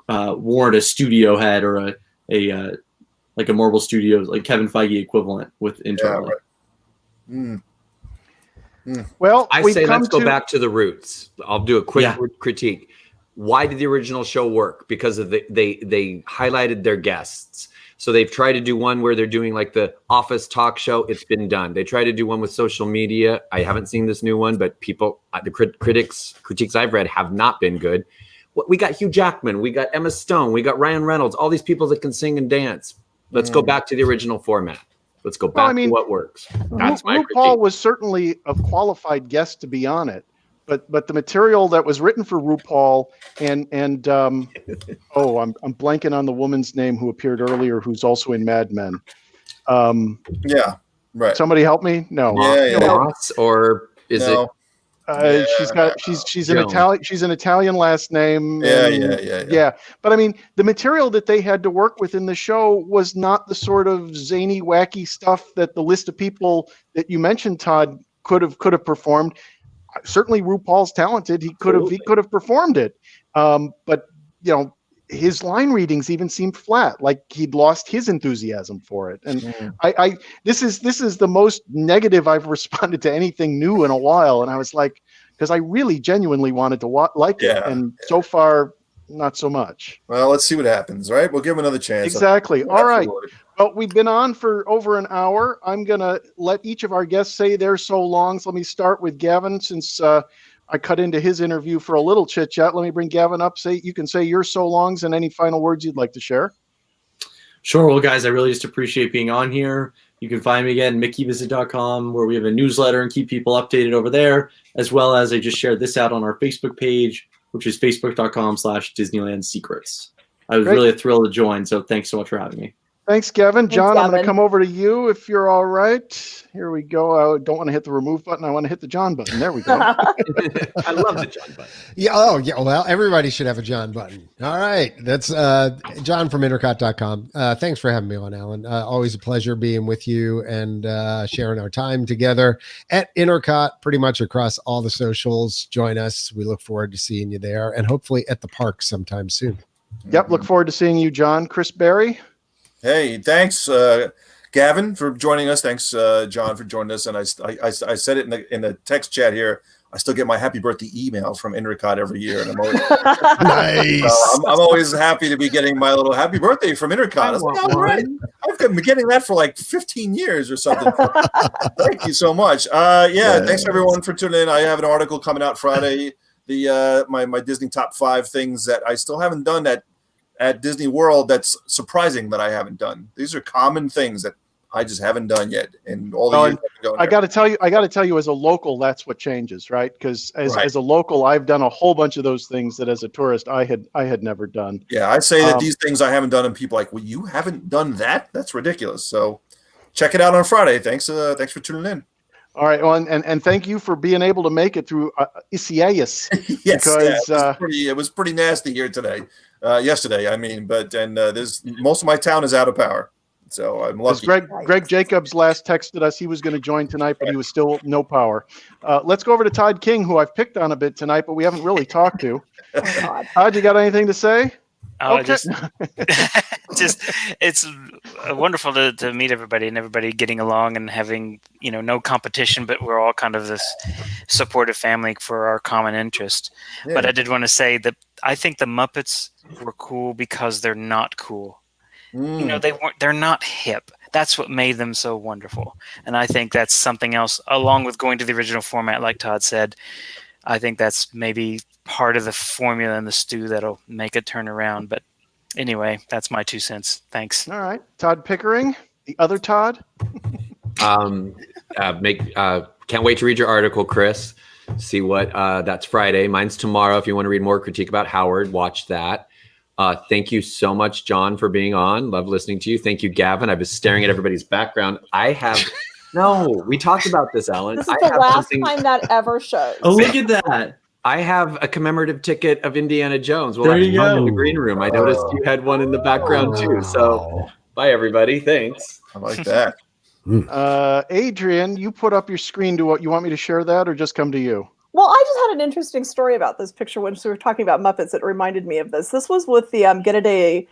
warrant a studio head or a like a Marvel Studios, like Kevin Feige equivalent with internally. Well, I say let's go back to the roots. I'll do a quick critique. Why did the original show work? Because of they highlighted their guests. So they've tried to do one where they're doing like the office talk show. It's been done. They try to do one with social media. I haven't seen this new one, but people, the critiques I've read have not been good. We got Hugh Jackman, we got Emma Stone, we got Ryan Reynolds, all these people that can sing and dance. Let's go back to the original format. Let's go back to what works. That's my critique. RuPaul was certainly a qualified guest to be on it, but the material that was written for RuPaul and I'm blanking on the woman's name who appeared earlier, who's also in Mad Men. Yeah, right. Somebody help me? No. Ross, or is it? She's an Italian. She's an Italian last name. Yeah. But I mean, the material that they had to work with in the show was not the sort of zany, wacky stuff that the list of people that you mentioned, Todd, could have performed. Certainly, RuPaul's talented. He could have performed it. But his line readings even seemed flat, like he'd lost his enthusiasm for it. And this is the most negative I've responded to anything new in a while. And I was like, because I really genuinely wanted to like it, and so far, not so much. Well, let's see what happens, right? We'll give him another chance. Exactly. All right. Well, we've been on for over an hour. I'm gonna let each of our guests say their so longs. Let me start with Gavin, since I cut into his interview for a little chit chat. Let me bring Gavin up. You can say your so longs and any final words you'd like to share. Sure. Well, guys, I really just appreciate being on here. You can find me again, MickeyVisit.com, where we have a newsletter and keep people updated over there, as well as I just shared this out on our Facebook page, which is facebook.com/Disneyland Secrets. I was really thrilled to join, so thanks so much for having me. Thanks, Gavin. John, I'm going to come over to you if you're all right. Here we go. I don't want to hit the remove button. I want to hit the John button. There we go. I love the John button. Yeah. Oh, yeah. Well, everybody should have a John button. All right. That's John from Intercot.com. Thanks for having me on, Alan. Always a pleasure being with you and sharing our time together at Intercot, pretty much across all the socials. Join us. We look forward to seeing you there and hopefully at the park sometime soon. Yep. Look forward to seeing you, John. Chris Berry. Hey, thanks, Gavin, for joining us. Thanks, John, for joining us. And I said it in the text chat here. I still get my happy birthday email from Intercot every year, and I'm always nice. I'm always happy to be getting my little happy birthday from Intercot. I was like, all right. I've been getting that for like 15 years or something. Thank you so much. Thanks everyone for tuning in. I have an article coming out Friday. My Disney top 5 things that I still haven't done at Disney World that's surprising that I haven't done. These are common things that I just haven't done yet. And all the years I got to tell you, as a local, that's what changes, right? Because as a local, I've done a whole bunch of those things that as a tourist I had never done. Yeah, I say that these things I haven't done, and people are like, well, you haven't done that? That's ridiculous. So check it out on Friday. Thanks for tuning in. All right, well, and thank you for being able to make it through Isaias. Yes, because it was pretty nasty here today. Yesterday, I mean, there's most of my town is out of power, so I'm lucky. Greg Jacobs last texted us he was going to join tonight, but he was still no power. Let's go over to Todd King, who I've picked on a bit tonight, but we haven't really talked to. Todd, you got anything to say? Oh, Okay. just it's wonderful to meet everybody and everybody getting along and having no competition, but we're all kind of this supportive family for our common interest. Yeah. But I did want to say that I think the Muppets were cool because they're not cool. They're not hip. That's what made them so wonderful. And I think that's something else, along with going to the original format, like Todd said. I think that's maybe part of the formula in the stew that'll make it turn around. But anyway, that's my 2 cents. Thanks. All right. Todd Pickering, the other Todd. Can't wait to read your article, Chris. See what that's Friday. Mine's tomorrow. If you want to read more critique about Howard, watch that. Thank you so much, John, for being on. Love listening to you. Thank you, Gavin. I was staring at everybody's background. No, we talked about this, Ellen. This is the last time that ever shows. Oh, look at that. I have a commemorative ticket of Indiana Jones. Well, There you in go. the green room. I noticed you had one in the background too. So bye, everybody. Thanks. I like that. Adrian, you put up your screen. You want me to share that or just come to you? Well, I just had an interesting story about this picture when we were talking about Muppets. It reminded me of this. This was with the Give a Day,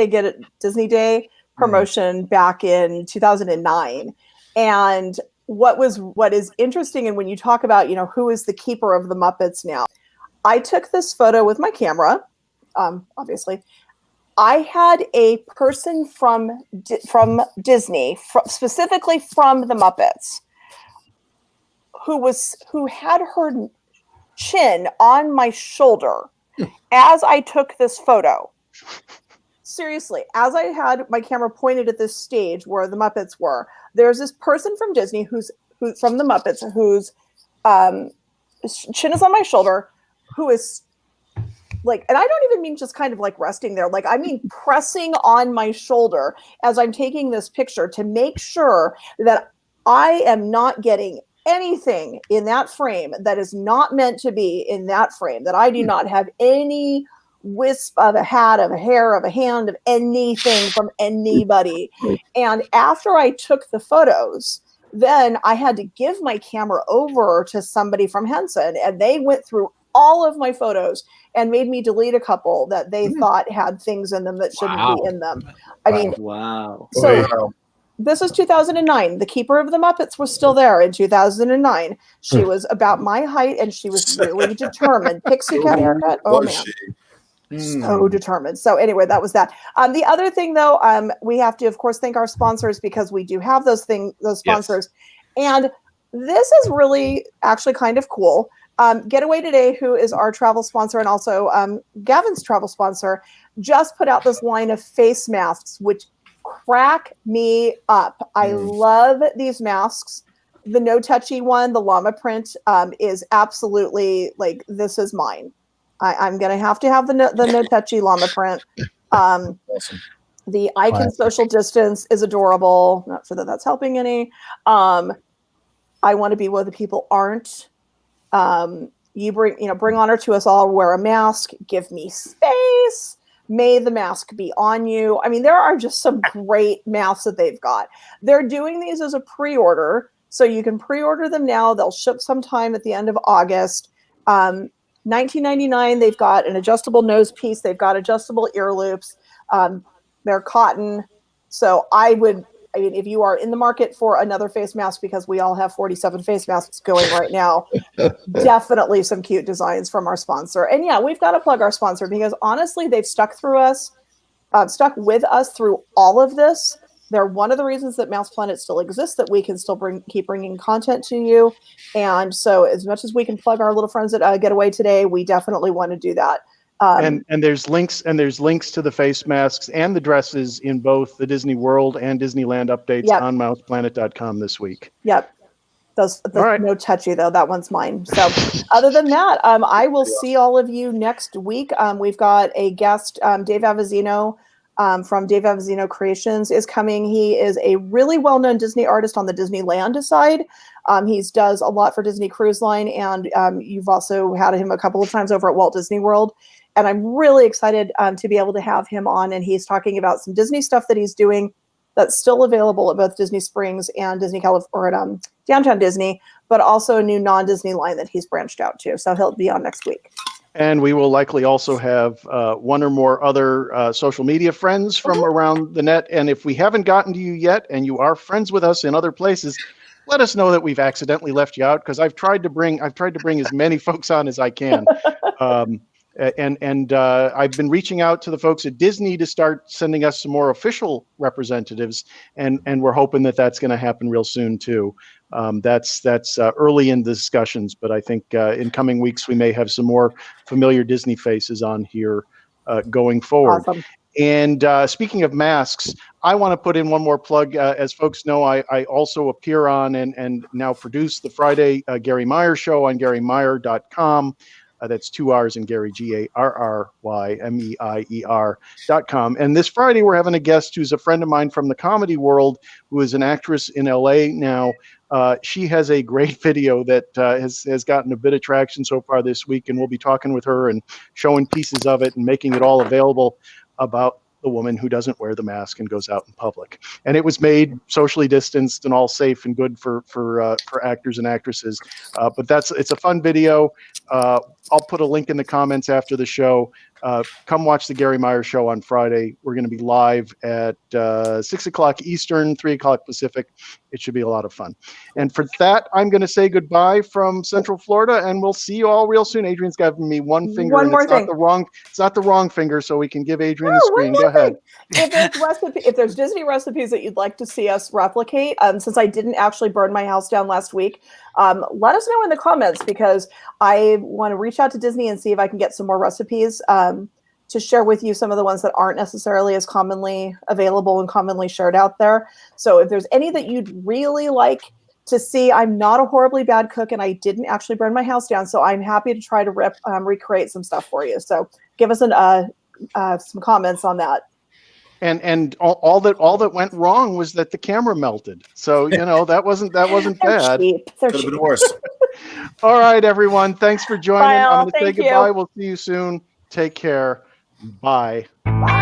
Get It Disney Day promotion back in 2009. And what is interesting, and when you talk about, who is the keeper of the Muppets now, I took this photo with my camera, obviously. I had a person from Disney, specifically from the Muppets, who had her chin on my shoulder as I took this photo. Seriously, as I had my camera pointed at this stage where the Muppets were, there's this person from Disney who's from the Muppets whose chin is on my shoulder, who is like, and I don't even mean just kind of like resting there, like I mean pressing on my shoulder as I'm taking this picture to make sure that I am not getting anything in that frame that is not meant to be in that frame, that I do not have any wisp of a hat, of a hair, of a hand, of anything from anybody. And after I took the photos, then I had to give my camera over to somebody from Henson, and they went through all of my photos and made me delete a couple that they thought had things in them that shouldn't be in them. I mean, Wow. so this is 2009. The keeper of the Muppets was still there in 2009. She was about my height, and she was really determined. Pixie cut haircut. Oh man. So determined. So anyway, that was that. The other thing, though, we have to, of course, thank our sponsors, because we do have those sponsors. Yes. And this is really actually kind of cool. Getaway Today, who is our travel sponsor and also Gavin's travel sponsor, just put out this line of face masks, which crack me up. I love these masks. The no touchy one, the llama print, is absolutely like, this is mine. I'm going to have the no touchy llama print. Awesome. The icon social distance is adorable. Not sure that that's helping any. I want to be where the people aren't. You bring honor to us all. Wear a mask. Give me space. May the mask be on you. I mean, there are just some great masks that they've got. They're doing these as a pre-order, so you can pre-order them now. They'll ship sometime at the end of August. $19.99. They've got an adjustable nose piece. They've got adjustable ear loops. They're cotton. So if you are in the market for another face mask, because we all have 47 face masks going right now, definitely some cute designs from our sponsor. And yeah, we've got to plug our sponsor, because honestly, they've stuck with us through all of this. They're one of the reasons that MousePlanet still exists, that we can still keep bringing content to you. And so as much as we can plug our little friends at Getaway Today, we definitely want to do that. And there's links to the face masks and the dresses in both the Disney World and Disneyland updates on MousePlanet.com this week. Yep. Those right. No touchy though. That one's mine. So other than that, I will see all of you next week. We've got a guest, Dave Avazino, from Dave Avazino Creations is coming. He is a really well-known Disney artist on the Disneyland side. He does a lot for Disney Cruise Line, and you've also had him a couple of times over at Walt Disney World. And I'm really excited to be able to have him on, and he's talking about some Disney stuff that he's doing that's still available at both Disney Springs and Disney California, or at Downtown Disney, but also a new non-Disney line that he's branched out to. So he'll be on next week. And we will likely also have one or more other social media friends from around the net. And if we haven't gotten to you yet, and you are friends with us in other places, let us know that we've accidentally left you out, because I've tried to bring as many folks on as I can. I've been reaching out to the folks at Disney to start sending us some more official representatives, and we're hoping that that's going to happen real soon too. That's early in the discussions, but I think in coming weeks we may have some more familiar Disney faces on here going forward. Awesome. And speaking of masks, I want to put in one more plug. As folks know, I also appear on and now produce the Friday Gary Meyer show on GaryMeyer.com. That's 2 R's in Gary, GaryMeier.com. And this Friday, we're having a guest who's a friend of mine from the comedy world, who is an actress in LA now. She has a great video that has gotten a bit of traction so far this week, and we'll be talking with her and showing pieces of it and making it all available, about the woman who doesn't wear the mask and goes out in public. And it was made socially distanced and all safe and good for actors and actresses. But it's a fun video. I'll put a link in the comments after the show. Come watch the Gary Meyer show on Friday. We're going to be live at 6 o'clock Eastern, 3 o'clock Pacific. It should be a lot of fun. And for that, I'm going to say goodbye from Central Florida, and we'll see you all real soon. Adrian's given me one finger, One and more it's not thing. it's not the wrong finger, so we can give Adrian the Oh, one screen. more Go ahead. If there's Disney recipes that you'd like to see us replicate, since I didn't actually burn my house down last week, let us know in the comments, because I want to reach out to Disney and see if I can get some more recipes to share with you, some of the ones that aren't necessarily as commonly available and commonly shared out there. So if there's any that you'd really like to see, I'm not a horribly bad cook, and I didn't actually burn my house down, so I'm happy to try to recreate some stuff for you. So give us some comments on that. And all that went wrong was that the camera melted. So that wasn't bad. Cheap. They're Could have cheap. been worse. All right, everyone. Thanks for joining. Bye, all. I'm going to say Thank you. goodbye. We'll see you soon. Take care. Bye. Bye.